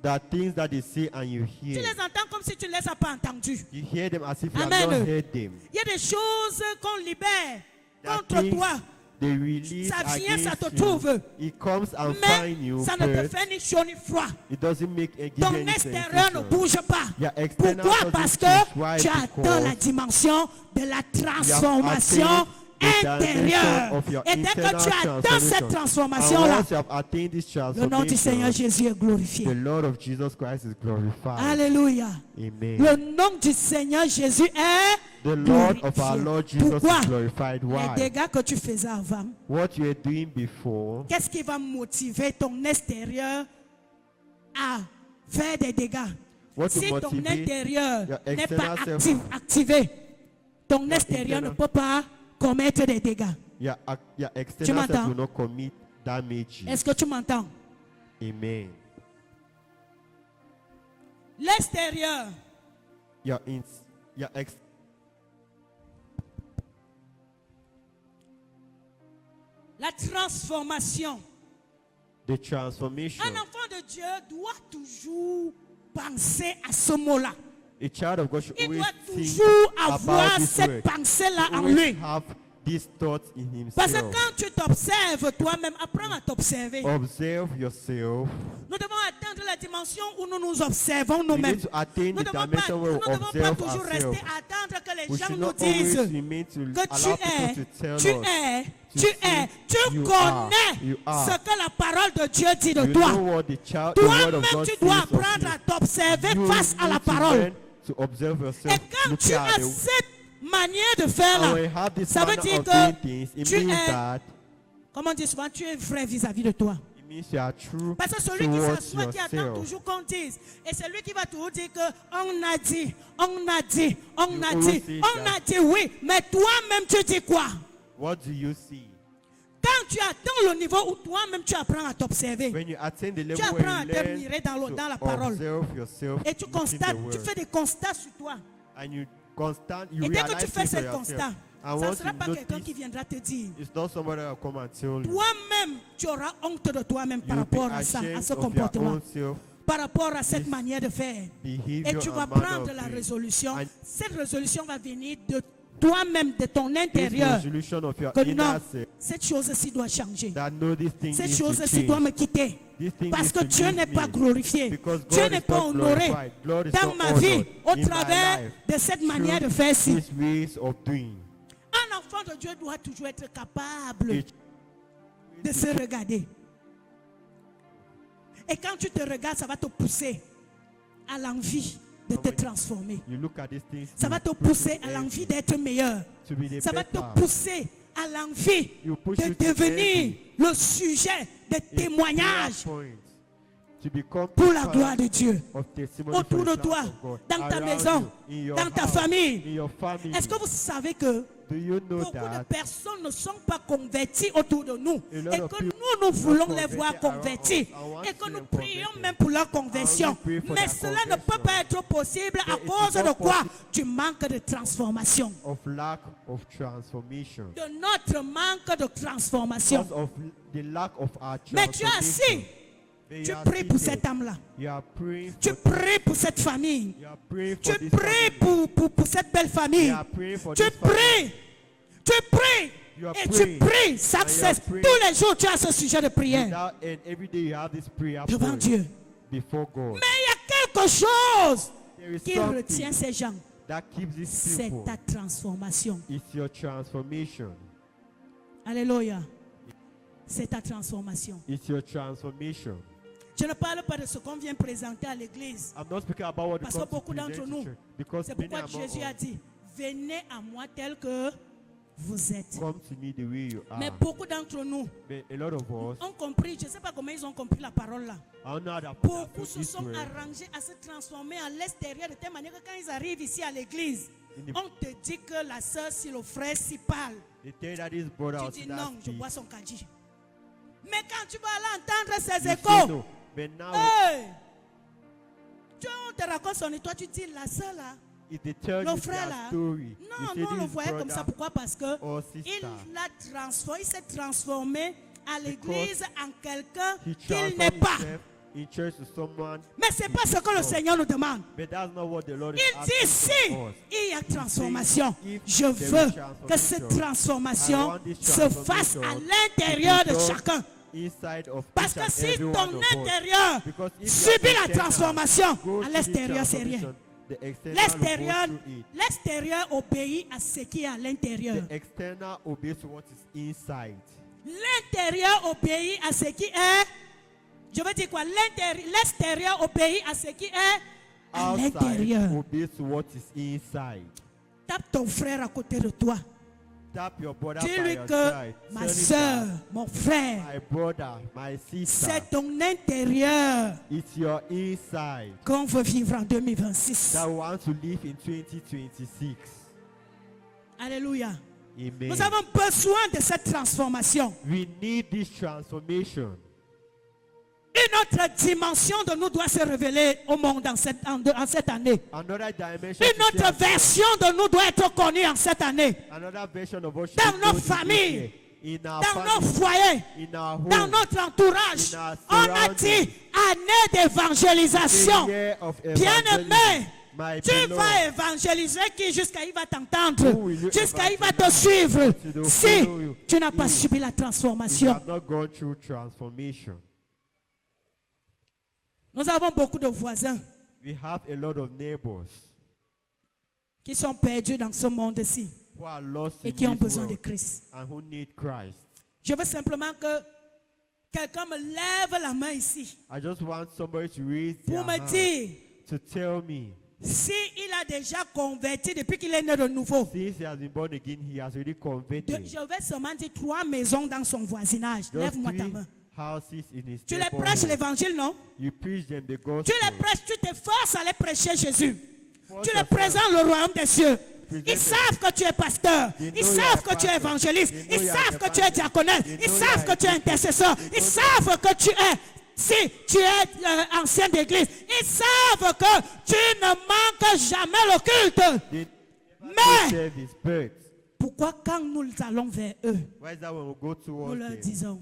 There are things that they say and you Tu hear. les entends comme si tu ne les as pas entendus. You hear them as if you have Amen. not heard them. Il y a des choses qu'on libère There are contre things toi. they release Ça vient, ça te against trouve. you. It comes and Mais finds you, ça ne te but fait ni chaud ni froid. it doesn't make give Ton you any extérieur ne sensation. bouge pas. Your external Pourquoi? doesn't Parce que change. Why? tu atteins la Because dimension de la you have transformation attained the intérieure. dimension of your Et dès que tu internal atteins cette transformation. And transformation-là, once you have attained this le nom du Seigneur transformation, Jésus est glorifié. the Lord of Jesus Christ is glorified. Alléluia. Amen. Le nom du Seigneur Jésus est The Lord of our glorifié. Lord Jesus Pourquoi? is glorified. Les Why? dégâts que tu faisais avant, What you were doing before, qu'est-ce qui va motiver ton extérieur à faire des dégâts? what Si will ton motivate intérieur your n'est pas external self, activé, ton extérieur ne internal- peut pas commettre des dégâts. your external m'entends? self will not commit damage. Est-ce que tu m'entends? Amen. L'extérieur, Your la transformation. the transformation. Un enfant de Dieu doit toujours penser à ce mot-là. A child of God should Il always doit think toujours avoir about this cette word. pensée-là en Always lui. have these thoughts in Parce que himself. quand tu t'observes toi-même, apprends à t'observer. Observe yourself. Nous devons atteindre la dimension où nous nous observons We nous-mêmes. need to attain Nous the ne devons pas, dimension nous where ne we devons pas observe toujours rester ourselves. à attendre que les We gens should nous not always disent remain to que allow people to tell tu us. es, to tu say es, tu you connais are. ce que la parole de Dieu dit de You toi. know what the word of Toi-même, God tu says dois of apprendre you. à t'observer You face à la need to parole. learn to observe Et yourself. quand Look tu at as the cette manière de faire and when you là, have this ça veut manner dire of doing que things, it tu means es, that comme on dit souvent, tu es vrai vis-à-vis de toi. it means you are true Parce que celui qui towards s'assoit, qui attend yourself. toujours qu'on dise, et c'est lui qui va toujours dire que on a dit, on a dit, on You a always dit, say on that. a dit oui, mais toi-même tu dis quoi? What do you see? Quand tu atteins le niveau où toi-même tu apprends à t'observer, When you attain the tu level apprends where à you learn t'admirer dans la to parole, observe yourself et tu within the constates, tu word, fais des constats sur toi. and you Et dès que realize tu fais things for ces yourself. constats, And ça ne once sera you pas quelqu'un notice, qui viendra te dire. it's not somebody that will come and tell you. Toi-même, tu auras honte de toi-même par You'll be rapport à ça, à ashamed ce of your comportement, own self, par rapport à cette this manière de faire. behavior, Et tu and vas manner prendre of la doing. résolution. And Cette résolution va venir de toi-même, de ton this intérieur. resolution of your Que inner non, self, cette chose-ci doit changer. that no, this thing Cette needs to chose-ci doit change. me quitter. This thing Parce needs que to Dieu leave n'est pas me. glorifié. Because Dieu God n'est is pas not honoré glorified. God is dans not ma vie honored au in my travers life de cette manière de through faire ci. these ways of doing. Un enfant de Dieu doit toujours être capable It- de se regarder. Et quand tu te regardes, ça va te pousser à l'envie de te transformer. You look at these things, Ça you va te push pousser you à l'envie d'être meilleur. to be the Ça va te better. pousser à l'envie You push de you to devenir envy. le sujet de It témoignage point to become pour la part gloire de Dieu. of testimony for Autour the de plans toi, of God. dans ta Around maison, you, in your dans ta house, famille. in your family. Est-ce que vous savez que Do you know beaucoup de that personnes ne sont pas converties autour de nous A lot et of que people nous voulons not les voir converted around convertis us. I want et que to nous them prions converted. même pour leur conversion. I want to pray for Mais their cela ne peut conversion. pas être possible à But it is cause not de quoi? possible. Du manque de transformation. of lack of transformation? De notre manque de transformation. Because of the lack of our Mais tu es assis. transformation. But Tu you are pries pour seated. cette âme-là. You are praying Tu for pries pour cette famille. You are praying Tu for this pries family. pour cette belle famille. You are praying for Tu this family. pries. Tu pries. You are Et tu praying. pries. And Success. you are praying. Tous les jours, tu as ce sujet de prière Without- and every day you have this prayer devant point Dieu. before God. Mais il y a quelque chose There is qui retient something ces gens. that keeps these C'est people. ta transformation. It's your transformation. Alléluia. C'est ta transformation. It's your transformation. Je ne parle pas de ce qu'on vient présenter à l'église. I'm not speaking about what Parce the que beaucoup d'entre nous, because c'est many pourquoi among Jésus a us dit, venez à moi tel que vous êtes. come to me the way you are. Mais beaucoup d'entre nous But a lot of us, ont compris, je ne sais pas comment ils ont compris la parole là. I don't know how that Beaucoup put se this sont way. arrangés à se transformer à l'extérieur de telle manière que quand ils arrivent ici à l'église, In the- on te dit que la soeur, si le frère s'y parle, They tell that this brother tu or dis sister non, je speak. bois son kadi. Mais quand tu vas aller entendre ces You say échos, no. But now, hey, tu on te raconte son histoire, tu dis la soeur là, if they tell le you frère their là, story, non, you say nous on le this voyait comme ça. brother Pourquoi? Parce que or sister, il s'est transformé à l'église en quelqu'un he qu'il transformed n'est pas. himself in church to someone. Mais c'est pas ce que le Seigneur nous demande. But that's not what the Lord is Il dit asking si from us. il y a transformation, If je there is veux que cette transformation, I transformation want this se fasse à transformation l'intérieur to de be done chacun. Inside of Parce each que and si every ton one of us. intérieur Because if subit your la external transformation, goes à to the l'extérieur c'est rien. transformation, the external will L'extérieur, go through it. l'extérieur obéit à ce qui est à l'intérieur. The external obeys what is inside. L'intérieur obéit à ce qui est. Je veux dire quoi? L'extérieur obéit à ce qui est à Outside l'intérieur. obeys what is inside. Tape ton frère à côté de toi. Tap your brother by Dis-lui your que side. ma Tell him soeur, that, mon frère, my brother, my sister, c'est ton intérieur it's your inside qu'on veut vivre en 2026. that want to live in 2026. Alléluia. Amen. Nous avons besoin de cette transformation. We need this transformation. Une autre dimension de nous doit se révéler au monde en cette année. Another dimension. Une to autre share version de nous doit être connue en cette année. Another version of us Dans should nos go this familles, year. In our Dans nos family, foyers, in our home, dans notre entourage, in our on a dit surroundings. année d'évangélisation. the year of Bien-aimé, my tu beloved. vas évangéliser qui jusqu'à il va t'entendre, Who will you jusqu'à il va te evangelize? suivre. To the Si follow you. tu n'as pas If subi la You transformation. have not gone through transformation. Nous avons beaucoup de voisins We have a lot of neighbors qui sont perdus dans ce monde-ci who are lost et in qui ont this besoin de world Christ. and who need Christ. Je veux simplement que quelqu'un me lève la main ici I just want somebody to raise pour their me hand dire to tell me, si il a déjà converti depuis qu'il est né de nouveau. since he has been born again, he has already converted. Je vais seulement dire 3 maisons dans son voisinage. Just Lève-moi ta 3 main. houses in his Tu les neighborhood. prêches l'évangile, non? You preach them the Tu gospel. les prêches, tu te forces à les prêcher Jésus. Force Tu les yourself. présentes le royaume des cieux. Present Ils them. savent que tu es pasteur. They Ils know you savent are que tu es pastor. évangéliste. They know Ils you are savent que tu es evangelist. diaconal. They Ils know you savent are que tu es deacon. intercesseur. They Ils know savent que tu es, si tu es ancien d'église, ils savent que tu ne manques jamais le culte. They Mais serve his birds. pourquoi quand nous allons vers eux, Why is that when we go nous towards leur them disons,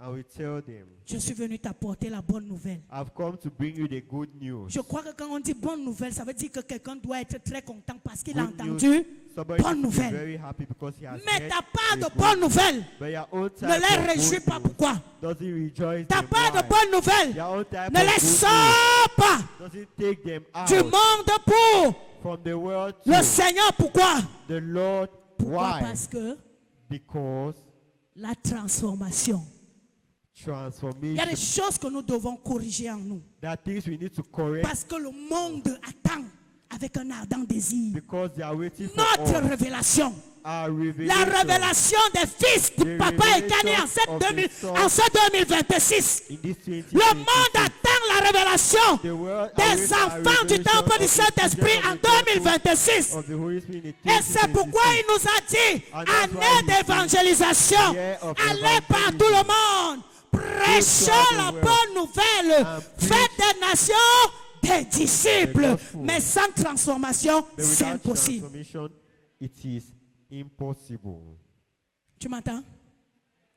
and we tell them, je suis venu t'apporter la bonne nouvelle. I've come to bring you the good news. Je crois que quand on dit bonne nouvelle, ça veut dire que quelqu'un doit être très content parce qu'il a Good news. entendu Somebody bonne should be nouvelle. very happy because he has Mais heard ta part the de good bonne nouvelle But your own type ne les of réjouit good pas. news Pourquoi? doesn't rejoice Ta them. part de Why? bonne nouvelle Your own type ne of les good sort pas news doesn't take them du out monde pour from the world le to Seigneur. Pourquoi? the Lord. Pourquoi? Why? Parce que Because la transformation. Il y a des transformation. choses que nous devons corriger en nous. There are things we need to correct Parce que le monde attend avec un ardent désir because they are waiting for notre us. révélation. Our La revelation. révélation des fils du The papa éternel en revelation of the Son. en ce 2026. In this Le monde attend la révélation the world des awaits our enfants du revelation temple of du the Saint-Esprit children en of the temple 2026. of the Holy Spirit in Et c'est pourquoi 2026. il nous a dit, And that's why année he d'évangélisation, year of allez par tout le monde, prêchez throughout the la world bonne nouvelle, and faites des nations des disciples. gospel. Mais sans transformation, But c'est without impossible. transformation, it is impossible. Tu m'entends?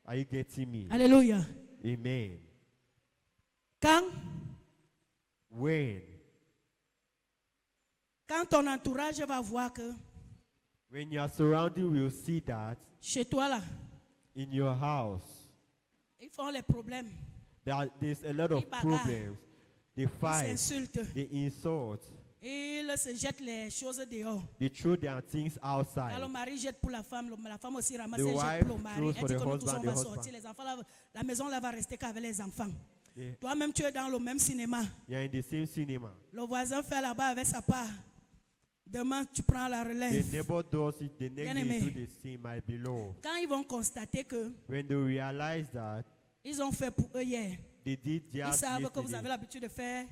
Are you getting me? Alléluia. Amen. Quand When ton entourage va voir que you are surrounded, will see that chez toi là, in your house ils font les problèmes, there's a lot of Ils bagarrent. problems. They ils fight, s'insultent, they insult, Ils se jettent les choses dehors. They throw their things Quand le outside. mari jette pour la femme aussi ramasse The et jette wife pour le mari. throws Elle for dit the que nous tous husband, on the va husband. sortir. Les enfants, la maison là va rester qu'avec les enfants. Yeah. Toi-même, tu es dans le même cinéma. You are in the same cinema. Le voisin fait là-bas avec sa part. Demain, tu prends la The relève. neighbor does it, the next Bien-aimé. day do the same, my beloved. Quand ils vont constater que When they realize that ils ont fait pour eux hier, they did ils theirs savent que vous yesterday, avez l'habitude de faire.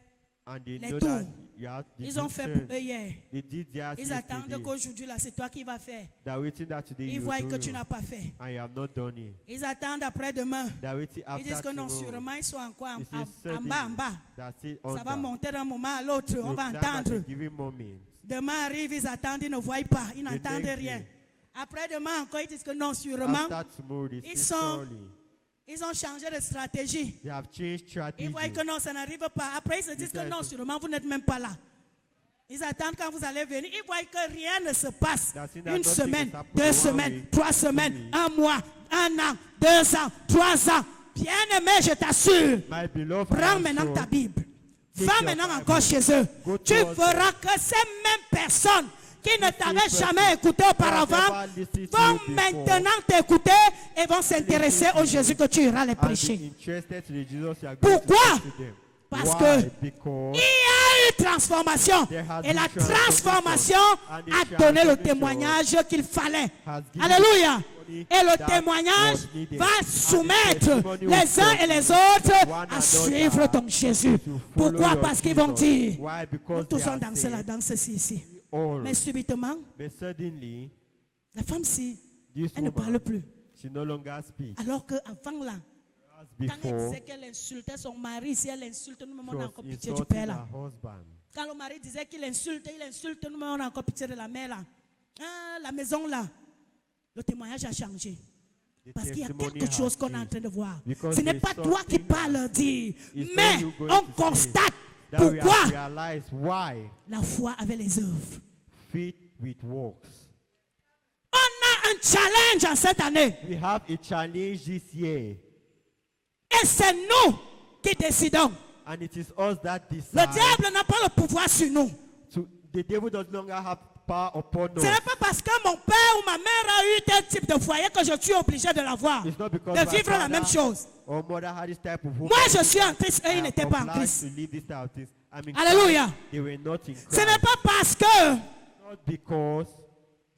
and they les know tours. that you have the Ils ont fait turn, pour eux hier. they did theirs Ils attendent yesterday. qu'aujourd'hui, là, c'est toi qui vas faire. They're waiting that today Ils you voient will que do tu it, n'as pas fait. and you have not done it. Ils attendent après-demain. They're waiting Ils disent after que non, tomorrow. sûrement, ils sont encore They say, en "Certainly, bas. that's it, Ça va under." monter d'un moment à l'autre. On You va climb at a entendre. given moment. Demain arrive, ils attendent, ils ne voient pas. Ils n'entendent next rien. day. Après-demain encore, ils disent que non, sûrement. After tomorrow, they Ils say, sont- "Surely." Ils ont changé de stratégie. They have changed strategy. Ils voient que non, ça n'arrive pas. Après, ils se disent que Exactly. non, sûrement, vous n'êtes même pas là. Ils attendent quand vous allez venir. Ils voient que rien ne se passe. That's it, that Une nothing semaine, has happened. 2 1 semaines, week, 3 2 semaines, weeks. 1 mois, 1 an, 2 ans, 3 ans. Bien-aimé, je t'assure. My beloved, I Prends am maintenant sure ta Bible. Take Va your maintenant Bible. encore chez eux. Go Tu towards verras que ces mêmes personnes qui ne t'avaient person jamais écouté auparavant never listened to vont you before. maintenant t'écouter et vont s'intéresser au Jésus que tu iras les and be prêcher. interested to the Jesus you are going Pourquoi? to preach to them. Parce Why? que Because il y a eu transformation. There has Et la been transformation and the a donné le transformation témoignage qu'il fallait. has given Alléluia. testimony Et le that témoignage was needed. va And the soumettre testimony will les uns et les autres one à another suivre ton Jésus. to follow Pourquoi? your Parce qu'ils vont Jesus. dire, Why? nous Because tous they on are dansé la saying, danse ici. all. Mais subitement, But suddenly, la femme-ci, this elle ne woman, parle plus. she no longer speaks. Alors qu'avant là, As quand elle before, disait qu'elle insultait son mari, si elle insulte, nous-mêmes she on a was encore pitié du insulting père là. her husband. Quand le mari disait qu'il insulte, nous-mêmes on a encore pitié de la mère là. Ah, la maison là, le témoignage a changé. The Parce qu'il y a testimony quelque chose has qu'on est en changed. train de voir. Because Ce n'est there's pas toi qui something parles, dit, It's not mais you going on to say constate that we pourquoi have realized why la foi avec les œuvres. faith with works. On a un challenge en cette année. We have a challenge this year, Et c'est nous qui décidons. and it is us that Le decide. diable n'a pas le pouvoir sur nous. The devil does no longer have power upon Ce n'est us. pas parce que mon père ou ma mère a eu tel type de foyer que je suis obligé de l'avoir. It's not because De my vivre la même father chose. or mother had this type of home. Moi, je suis en Christ et I ils am n'étaient pas en obliged Christ. to live this type of things. I mean, Alléluia. they were not in Ce n'est Christ. pas parce que Not because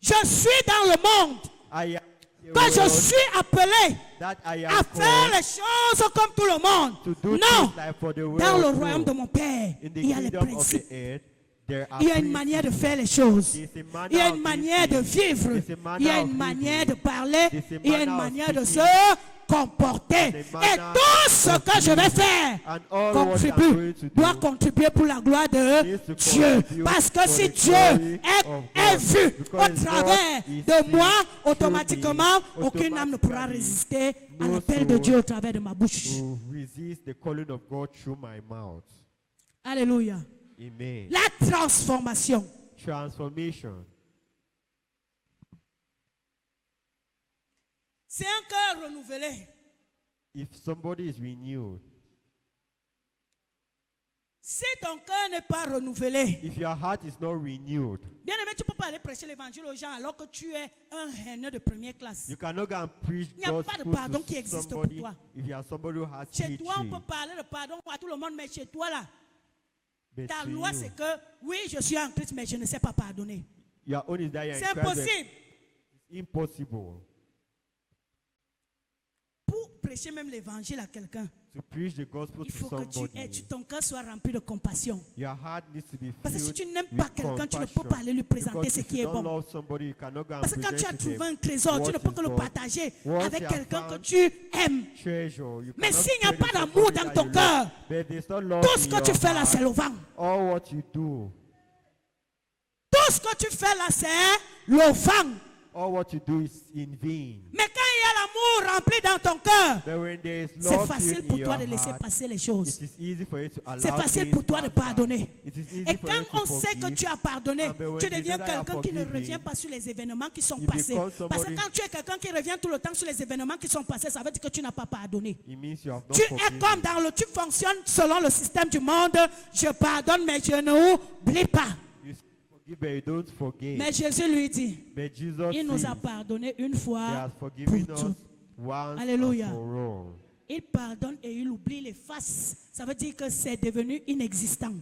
je suis dans le monde I am in the que je world suis appelé that I à am faire called les choses comme tout le monde. to do Non. things like for the Dans le world. royaume de No. mon Père, In the il y a les kingdom of principes. the earth, there are Il y a une principles. manière de faire les choses. There's a manner Il y a of une doing manière de things. vivre. There's a manner Il y a of une manière de living. parler. There's a Il y a une manner of manière de speaking. se comporter. There's a Et manner tout ce of que je vais living. faire And all what I'm contribue, going to doit do contribuer pour la gloire de needs to Dieu. contribute Parce que for si the Dieu glory est of vu God. au Because travers God is de seen moi, through automatiquement, me, aucune âme ne pourra automatically, résister à no l'appel de soul Dieu au travers de ma bouche. to resist the calling of God through my mouth. Alléluia. Amen. La transformation. Transformation. C'est un cœur renouvelé. If somebody is renewed, Si ton cœur n'est pas renouvelé, if your heart is not renewed, bien aimé, tu ne peux pas aller prêcher l'évangile aux gens alors que tu es un haineux de première classe. you cannot go and preach Il n'y a God's pas de truth pardon qui to existe pour somebody toi. if you are somebody who has Chez toi, on hatred. peut parler de pardon à tout le monde, mais chez toi, là, But ta to loi, you, c'est que oui, je suis en Christ, mais je ne sais pas pardonner. your own is that you are in C'est Christ, but impossible. it's impossible Pour prêcher même l'évangile à quelqu'un, to preach the gospel il to faut que somebody. ton cœur soit rempli de compassion. Your heart needs to be Parce que si filled tu n'aimes with pas quelqu'un, tu ne peux compassion. pas aller lui présenter Because ce if qui you est don't bon. love somebody, you cannot go and Parce que quand tu as present to trouvé them un trésor, tu what ne peux is que le God. partager Once avec you have quelqu'un que found tu aimes. treasure. You Mais cannot s'il n'y a share pas it with d'amour somebody dans that ton you cœur, love. But there's not love tout ce in que tu your fais là, heart. c'est le vent. All what you do, Tout ce que tu fais là, c'est le vent. all what you do is in vain. Mais quand il y a l'amour rempli dans ton cœur, But when there is c'est love facile filled pour in toi your de laisser heart, passer les choses. it is easy for you to allow C'est facile things pour toi de pass by. pardonner. It is easy Et for quand you to on sait que forgive. tu as pardonné, And when tu you deviens know that you are quelqu'un qui ne forgiving, revient pas sur les événements qui sont you passés. become Parce que somebody- quand tu es quelqu'un qui revient tout le temps sur les événements qui sont passés, ça veut dire que tu n'as pas pardonné. It means you have not Tu es forgiven. comme dans le, tu fonctionnes selon le système du monde. Je pardonne, mais je n'oublie pas. You forgive, but you don't forget. Mais Jésus lui dit, But Jesus il nous a says pardonné une he fois has pour forgiven us tout. once Alléluia. and for all. Il pardonne et il oublie les faces. Ça veut dire que c'est devenu inexistant.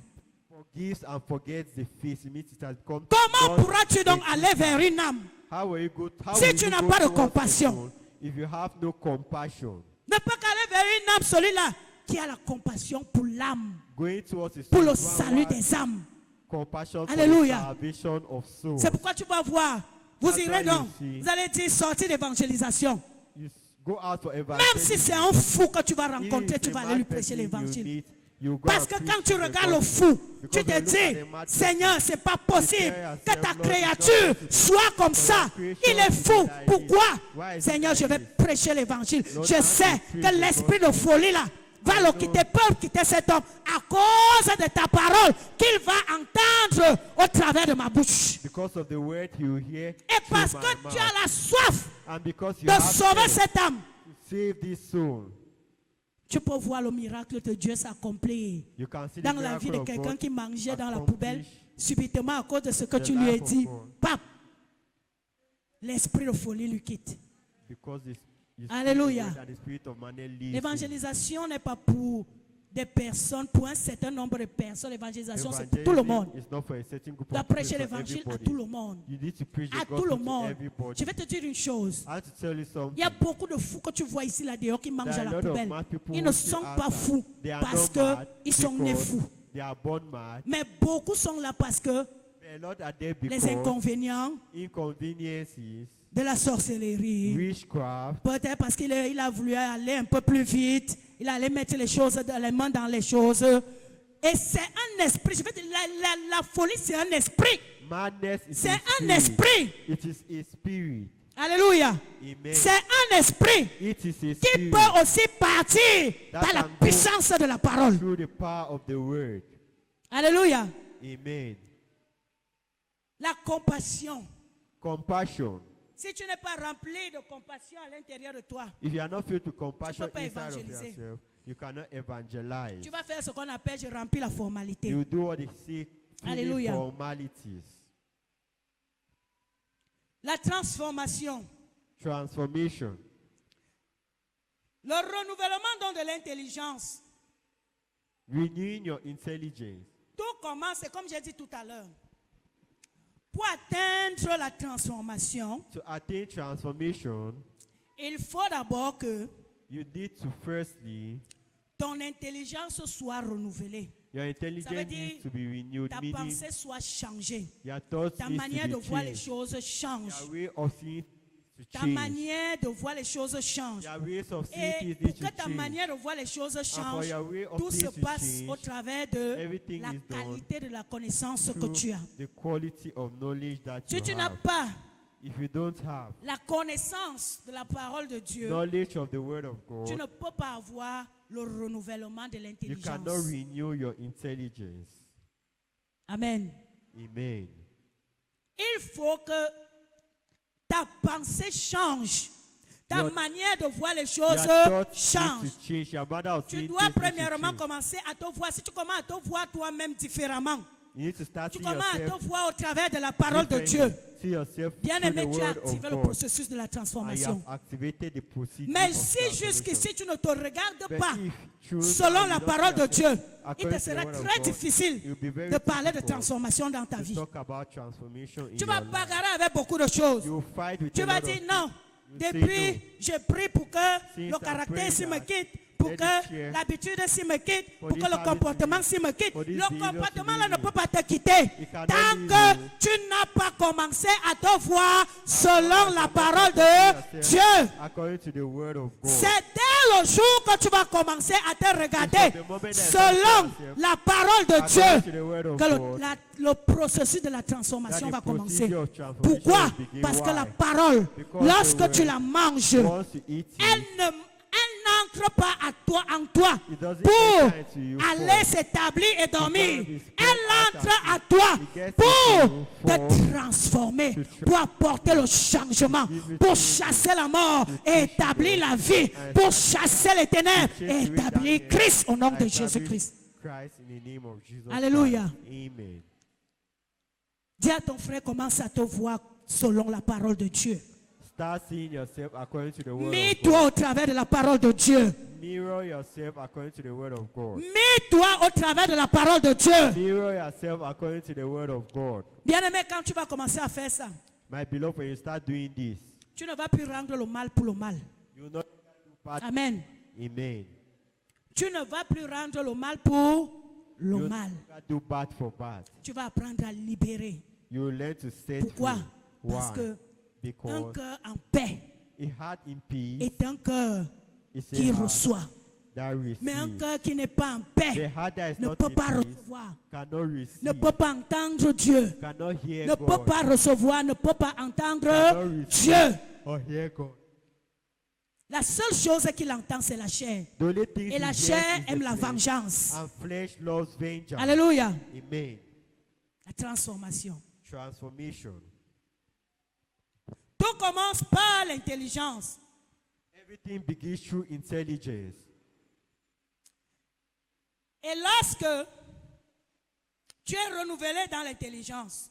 Forgives and forgets the face. It means it has become Comment non- pourras-tu donc aller vers une âme How will you go? How Si will tu you n'as go pas de towards a compassion? soul if you have no compassion? Ne peut qu'aller vers une âme, celui-là qui a la compassion pour l'âme, Going towards a pour soul, le one salut wants des âmes. compassion for Alléluia. the salvation of souls. C'est pourquoi tu vas voir. Vous That's irez why donc. you see. Vous allez dire sortie d'évangélisation. You go out for Même si evangelism. c'est un fou que tu vas Even rencontrer, if tu a vas mad aller lui person prêcher you l'évangile. meet, you go Parce and que preach quand tu the regardes le gospel. fou, tu Because te when you look dis, at the mad Seigneur, person, c'est pas possible tell que yourself, ta Lord, it's créature not possible soit comme for ça. your creation Il est to be fou. like Pourquoi? this. Why is it Seigneur, je like vais this? prêcher l'évangile. Lord, Je I sais will preach que the l'esprit de gospel. folie là va I le know. quitter, peut quitter cet homme à cause de ta parole qu'il va entendre au travers de ma bouche. Because of the word you hear Et through parce my que tu mouth. as la soif And because you de have sauver faith cette âme, to save this soul, tu peux voir le miracle de Dieu s'accomplir you can see the dans la vie miracle de of quelqu'un God qui mangeait dans la accomplish poubelle, subitement à cause de ce que the tu lui as life of dit. God. Pape, l'esprit de folie lui quitte. because this you see Alléluia. the word and the spirit of man leads you. L'évangélisation n'est pas pour des personnes, pour un certain nombre de personnes. L'évangélisation, c'est pour tout le monde. Evangelism is not for a certain group Tu dois of people, prêcher it's for l'évangile à everybody. tout le monde. You need to preach the À tout gospel le to monde. everybody. Je vais te dire une chose. I have to tell you something. Il y a beaucoup de fous que tu vois ici là-dehors qui mangent There à are a la lot of poubelle. mad people Ils who ne stay sont pas outside. fous They are parce not mad qu'ils sont nés because fous. They are born mad. Mais beaucoup sont là parce que A lot are there les because inconvénients inconveniences, de la sorcellerie, witchcraft, peut-être parce il a voulu aller un peu plus vite, il allait mettre les mains dans les choses. Et c'est un esprit, je vais dire, la folie c'est un esprit. madness is C'est a un spirit. esprit. It is a spirit. Alléluia. Amen. C'est un esprit It is a qui spirit peut aussi partir That par la can go puissance de la parole. through the power of the word. Alléluia. Amen. La compassion. Compassion. Si tu n'es pas rempli de compassion à l'intérieur de toi, If you are not filled with compassion pas inside of évangéliser. yourself, you cannot evangelize. tu vas faire ce qu'on appelle je remplis la formalité. You do what they say, Alléluia. formalities. La transformation. Transformation. Le renouvellement donc de l'intelligence. Renewing your intelligence. Tout commence, c'est comme j'ai dit tout à l'heure. Pour atteindre la transformation, To attain transformation, il faut d'abord que you need to firstly, ton intelligence soit renouvelée. your Ça veut intelligence dire needs to be renewed, ta meaning pensée soit changée. your thoughts Ta need manière de to be voir les changed. choses change. Your way of seeing to Ta change. manière de voir les choses change. Your ways of seeing Et things pour need to que ta change. manière de voir les choses change, your way of tout se things to passe change, au travers de everything la is done qualité de la connaissance que Through tu as. the quality of knowledge that Si you tu n'as have. pas If you don't have la connaissance de la parole de Dieu, knowledge of the word of tu ne God, peux pas avoir le renouvellement de you l'intelligence. cannot renew your intelligence. Amen. Amen. Il faut que ta pensée change. Ta Your- manière de voir les Your choses thoughts change. need to change. Your manner of Tu seeing dois things need to premièrement change. commencer à te voir. Si tu commences à te voir toi-même différemment, You need to start tu seeing commences à yourself te voir au travers de la parole de differently. Dieu. See yourself through Bien-aimé, the tu as word of activé le God. processus de la And you transformation. have activated the procedure Mais of si transformation. jusqu'ici tu ne te regardes But pas if truly selon you la don't parole de see Dieu, yourself il according te to the sera word of très God, difficile it will be very de parler de difficult transformation dans ta to vie. talk about transformation in Tu vas your life. bagarrer avec beaucoup de choses. You will fight with Tu a vas lot dire of non. things. You say Depuis, no. je prie pour que Since le I caractère pray ici me that quitte, pour Let que it share. l'habitude s'y me quitte, For pour this que le habit to comportement leave. s'y me quitte. For this Le behavior to comportement leave là ne you. peut pas te quitter. It cannot Tant leave que you. tu n'as pas commencé à te voir selon long as la you parole have not de practiced Dieu. yourself According to the word of God. C'est dès le jour que tu vas commencer à te regarder the moment that selon you yourself la parole de according to Dieu the word of que God, le processus de la transformation that va the commencer. procedure of transformation Pourquoi? will begin. Parce que la Why? parole, Because lorsque the tu word, la manges, once you eat elle it, n'entre pas en toi it doesn't pour enter into you aller for. s'établir et dormir. Because it's Elle spread out entre of à you. toi It gets pour into you te transformer, to pour apporter le changement, give it pour to chasser la mort to et teach you établir the- la vie, and pour establish- chasser les ténèbres to chase et away établir darkness, Christ au nom de establish Jésus-Christ. Christ in the name of Jesus Alléluia. Christ. Amen. Dis à ton frère, commence à te voir selon la parole de Dieu. Start seeing yourself according to the word of Mets-toi God. au travers de la parole de Dieu. Mirror yourself according to the word of God. Mets-toi au travers de la parole de Dieu. Mirror yourself according to the word of God. Bien-aimé, quand tu vas commencer à faire ça, My beloved, when you start doing this, tu ne vas plus rendre le mal pour le mal. you will not do bad. Amen. Amen. Tu ne vas plus rendre le mal pour le You will mal. not do bad for bad. Tu vas apprendre à libérer. You will learn to set Pourquoi? free. Parce Why? que un Because cœur en paix a heart in peace est un cœur is qui a heart reçoit. that Mais un receives. cœur qui n'est pas en paix The heart that is ne not peut in pas peace recevoir, cannot receive, ne peut pas entendre Dieu, cannot hear ne peut God, pas recevoir, ne peut pas entendre cannot receive Dieu. or hear God. La seule chose qu'il entend, c'est la chair. The only thing Et he la hears chair is the aime la flesh, vengeance. and flesh loves vengeance. Alléluia. Amen. La transformation. Transformation. Tout commence par l'intelligence. Everything begins through intelligence. Et lorsque tu es renouvelé dans l'intelligence,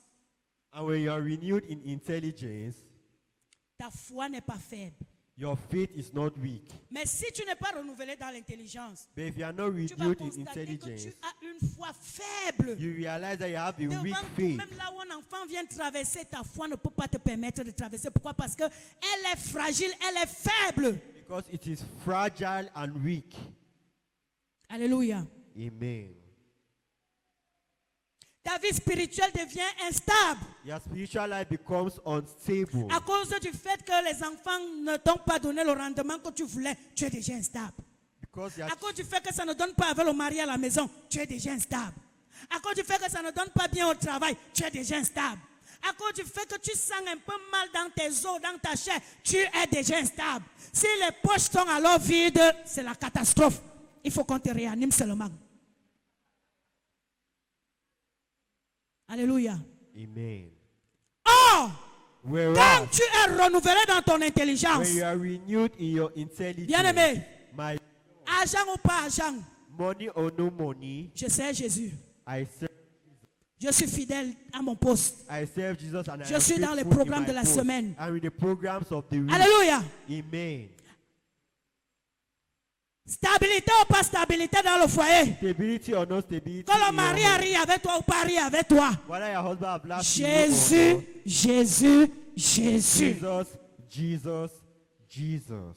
And when you are renewed in intelligence, ta foi n'est pas faible. your faith is not weak. Mais si tu n'es pas renouvelé dans l'intelligence, But if you are not tu vas renewed in constater que intelligence, tu as une foi faible. you realize that you have a Devant weak toi, faith. même là où un enfant vient traverser, ta foi ne peut pas te permettre de traverser. Pourquoi? Parce qu'elle est fragile, elle est faible. Because it is fragile and weak. Alléluia. Amen. Ta vie spirituelle devient instable Your spiritual life becomes unstable. à cause du fait que les enfants ne t'ont pas donné le rendement que tu voulais. Tu es déjà instable. Because your À cause du fait que ça ne donne pas avec le mari à la maison, tu es déjà instable. À cause du fait que ça ne donne pas bien au travail, tu es déjà instable. À cause du fait que tu sens un peu mal dans tes os, dans ta chair, tu es déjà instable. Si les poches sont alors vides, c'est la catastrophe. Il faut qu'on te réanime seulement. Alléluia. Amen. Or, Whereas, quand tu es renouvelé dans ton intelligence, when you are renewed in your intelligence, bien-aimé, my argent ou pas argent, money or no money, je sais Jésus. I serve, Je suis fidèle à mon poste. I serve Jesus and Je I am suis dans les faithful in programmes my de la post. semaine. And with the programs of the week. Alléluia. Amen. Stabilité ou pas stabilité dans le foyer. Stability or no stability. Que le in mari your a home. ri avec toi ou pas ri avec toi. Whether your husband have laughed you or Jésus, not, Jésus, Jésus. Jesus, Jesus, Jesus.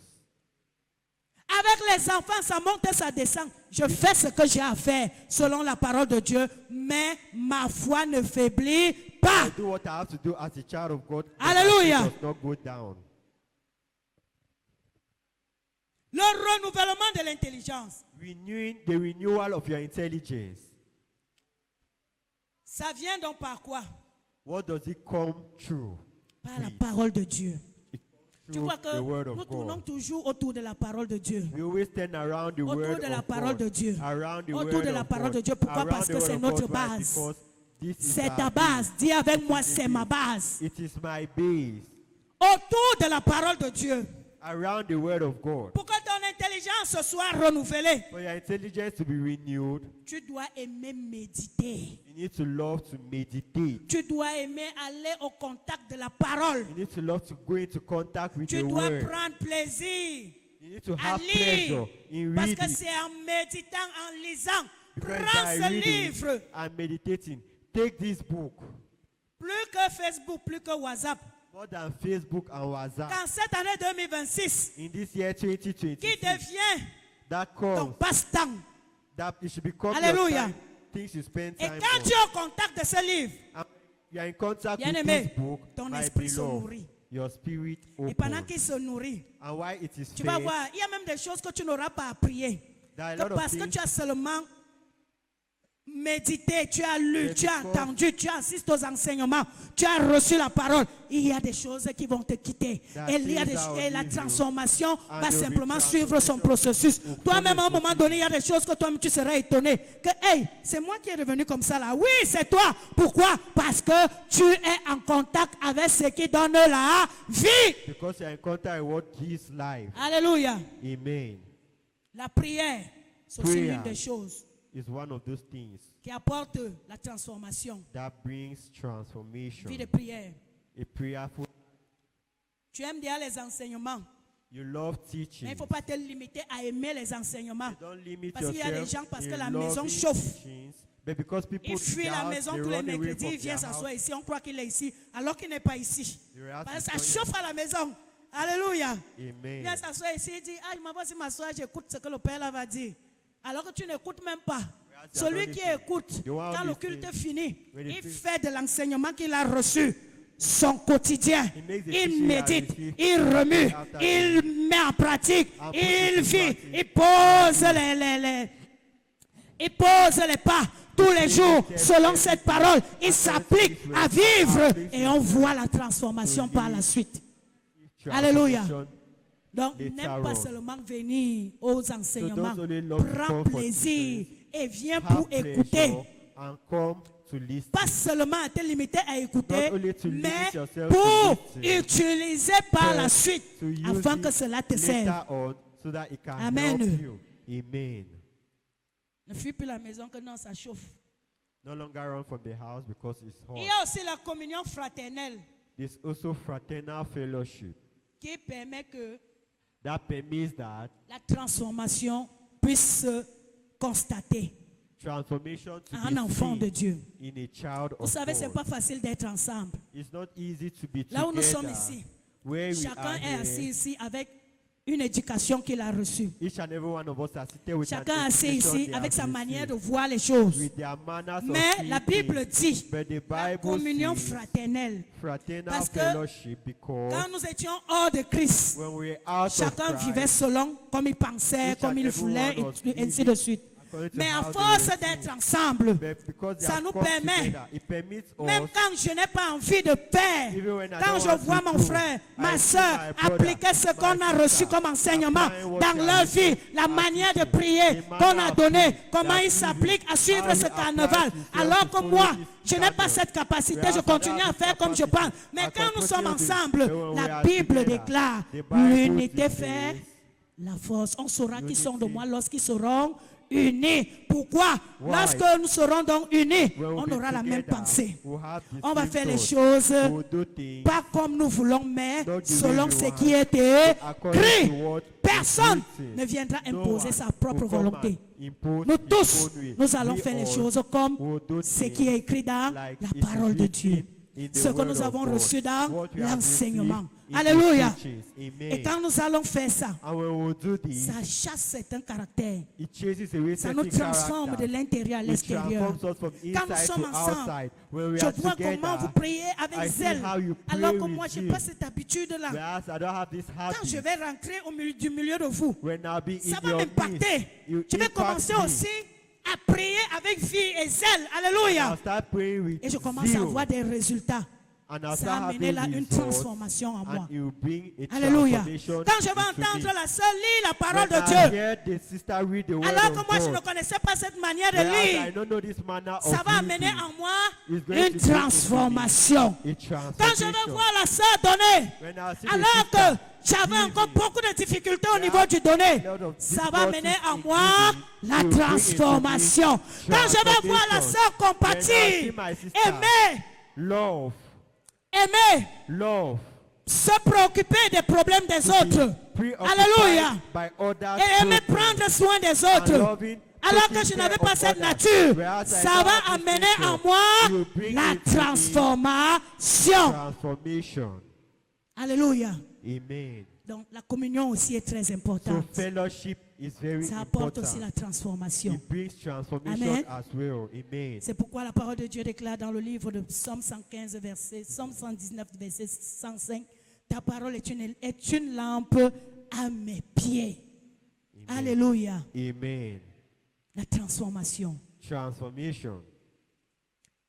Avec les enfants, ça monte et ça descend. Je fais ce que j'ai à faire selon la parole de Dieu, mais ma foi ne faiblit pas. I do what I have to do as a child of God. but Hallelujah. my faith does not go down. Le renouvellement de l'intelligence, Renewing the renewal of your intelligence. ça vient donc par quoi? What does it come through? Par la Please. parole de Dieu. Tu Through vois que the word nous of tournons God. toujours autour de la parole de Dieu. We always stand around the Autour word de la of parole God. de Dieu. Around the Autour word de la of parole God. de Dieu. Pourquoi? Around Parce the que word c'est of notre God. Why? base. Because this is C'est our ta base. Dis avec moi, c'est ma base. It is my base. Autour de la parole de Dieu. Around the word of God. Pour que ton intelligence soit renouvelée, For your intelligence to be renewed, tu dois aimer méditer. you need to love to meditate. Tu dois aimer aller au contact de la parole. You need to love to go into contact with Tu the dois word. prendre plaisir You need to à have lire. pleasure in Parce que reading. c'est en méditant, en lisant. Because Prends by ce reading livre. and meditating, take this book Plus que Facebook, plus que WhatsApp. more than Facebook and WhatsApp. Qu'en cette année 2026, In this year qui 2026, devient that ton comes, passe-temps. that it should become Alléluia. your time, things you spend Et time quand on. tu es au contact de ce livre, And you are in contact with Bien-aimé, this book, ton my esprit se beloved, nourrit. your spirit Et pendant opens. qu'il se nourrit, And why it is tu vas fed, voir, il y a même des choses que tu n'auras pas à prier. there are a Que lot of parce que things tu as seulement médité, tu as lu, Yes, tu as because- entendu, tu assistes aux enseignements, tu as reçu la parole. Il y a des choses qui vont te quitter. There are Et, il y a things des- that will et la leave you. transformation And va there will be simplement suivre son transformation processus. will Toi-même, à un follow moment donné, il y a des choses que toi-même tu serais étonné. Que, hey, c'est moi qui est devenu comme ça là. Oui, c'est toi. Pourquoi? Parce que tu es en contact avec ce qui donne la vie. because you are in contact with what gives life. Alléluia. Amen. La prière, c'est aussi Prayer. l'une des choses Is one of those things qui apporte la transformation. that brings transformation. Vie de prière. A prayerful. Tu aimes bien les enseignements, You love mais il teaching. ne faut pas te limiter à aimer les enseignements. You don't limit Parce qu'il y a des gens, yourself parce que in la maison loving chauffe. teachings, but because people Il fuit in la their maison house, they tous les run away mercredis, from il vient their s'asseoir house. ici, on croit qu'il est ici, alors qu'il n'est pas ici. Their house Parce is que ça going- chauffe à la maison. Alléluia. Il Amen. vient s'asseoir ici, il dit, ah, il m'a pas si m'asseoir, j'écoute ce que le Père là va dire. Alors que tu n'écoutes même pas. Celui qui écoute, quand le culte est fini, il fait de l'enseignement qu'il a reçu son quotidien. Il médite, il remue, il met en pratique, il vit, il pose il pose les pas tous les jours selon cette parole. Il s'applique à vivre et on voit la transformation par la suite. Alléluia. Transformation. Donc, Les n'aime pas tarots. seulement venir aux enseignements. those only love to Prends come for plaisir teachings. et viens Have pour écouter. pleasure and come to listen. Pas seulement à te limiter à écouter, Not only to limit mais yourself pour to listen, utiliser par but la suite to use afin it que cela te serve. later on so that it can Amen. help you. Amen. Ne fuis plus la maison que non, ça chauffe. No longer run from the house because it's hot. Il y a aussi la communion fraternelle There's also fraternal fellowship qui permet que that permits that la transformation puisse se constater transformation to à un enfant be de seen Dieu. in a child Vous of savez, c'est God. pas facile d'être ensemble. It's not easy to be Là où nous sommes together. ici, Where we chacun are est assis here, ici avec une éducation qu'il a reçue. each and every one of us are seated with Chacun an assis education ici they avec have sa manière de received, voir les choses. with their manners of Mais la seeing Bible things. dit But the la Bible communion says fraternelle. fraternal Parce que fellowship because Quand nous étions hors de Christ, when we're out chacun of vivait Christ, selon comme il pensait, Each comme and il every voulait, one was et ainsi living de suite. according to Mais à how they force were d'être seen. ensemble, But because they ça have nous come permet, together, it permits même us, quand je n'ai pas envie de faire, even when I quand don't je want vois to mon do, frère, I ma see soeur my brother, appliquer ce my qu'on a sister, reçu comme enseignement applying what dans they leur have vie, received, la manière de attitude, prier the qu'on manner a of donné, praying, comment that ils he s'appliquent à suivre how ce he carnaval. applies himself Alors to que follow moi, this je n'ai pas pattern. cette capacité, Whereas je I don't continue à have faire this comme je capacity. pense. Mais I quand nous continue sommes to- ensemble, but when we la are Bible together, déclare, the Bible l'unité fait declares la force. On saura qui sont de unity. moi lorsqu'ils seront unis. Pourquoi? Why? Lorsque nous serons donc unis, When on we'll be aura la même together, pensée. we'll have the On va same faire les thoughts. choses We'll do things pas comme nous voulons, mais not the selon way we ce want, qui est according écrit. to what is Personne written. ne viendra No imposer one sa propre will come volonté. and impose Nous his tous, own way. nous allons We faire les all choses comme will do ce things qui est écrit dans like la it is parole de written Dieu. in the Ce que word nous of avons God. reçu dans What we have l'enseignement. received in the Alléluia. teachings. Amen. Et quand nous allons faire ça, And when we do this, ça chasse certains caractères. it chases away Ça certain nous transforme de character. l'intérieur à It l'extérieur. transforms us from Quand nous inside sommes to ensemble, outside. When we je are vois together, comment vous priez I avec see zèle. how you pray Alors que with moi, je n'ai zeal. pas cette habitude-là. Whereas I don't have this Quand je habit. vais rentrer du milieu de vous, When I'll be ça in va your m'impacter. midst, you Je vais impact commencer me. aussi à prier avec vie et zèle. Alléluia. I'll start praying with Et je commence à zeal. avoir des résultats. And I'll Ça a start amené having là une results, transformation en moi. and it will bring a Alléluia. transformation Quand je vais into entendre me. la sœur lire la parole When de I Dieu, hear the sister read the word alors of que moi je ne God, connaissais pas cette manière de whereas I lire, don't know this manner ça of va amener reading, en moi it's going une to bring into me transformation. a Quand je vais transformation. voir la sœur donner, When I see the alors que sister j'avais encore giving, beaucoup de difficultés au there niveau are du donner, a lot of ça va amener difficulties en in moi giving, la it will bring into me transformation. Quand je vais voir la sœur When I see compatir, my sister, aimer, love, aimer, se préoccuper des problèmes des autres. preoccupied Alléluia. by others' Et aimer problems, prendre soin des and autres. loving, Alors que taking je n'avais care pas of cette others. nature, Whereas I ça don't va have this amener en nature, moi you bring la into me transformation. transformation. Alléluia. Amen. Donc la communion aussi est très So importante. fellowship is very ça apporte aussi important. la transformation. It brings transformation Amen. as well. Amen. C'est pourquoi la parole de Dieu déclare dans le livre de Psaume 115, Psaume 119, verset 105, ta parole est une lampe à mes pieds. Amen. Alléluia. Amen. La transformation. Transformation.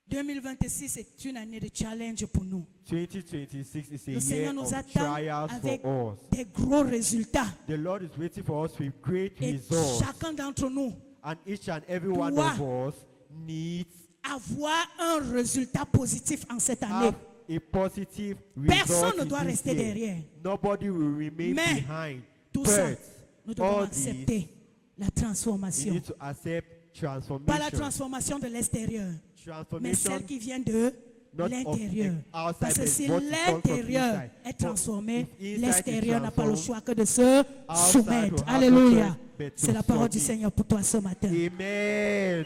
2026 est une année de challenge pour nous. 2026 is a Le Seigneur year nous of attend trials avec for us. des gros résultats. The Lord is waiting for us with great Et results. chacun d'entre nous And each and every one doit of us needs avoir un résultat positif en cette année. have a positive Personne result ne in doit this rester year. derrière. Nobody will remain Mais behind. tout ça, But nous devons all this, accepter la you transformation. need to accept Pas la transformation. transformation de l'extérieur, mais Transformation celle qui vient de not of l'intérieur. outside, Parce que but si what is come from l'intérieur inside. est For transformé, if inside is l'extérieur n'a pas le transformed, choix que de se soumettre. will have Alléluia. no choice but to C'est la parole du submit. Seigneur pour toi ce matin. Amen.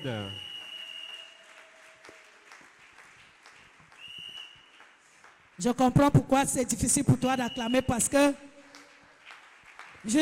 Je comprends pourquoi c'est difficile pour toi d'acclamer parce que je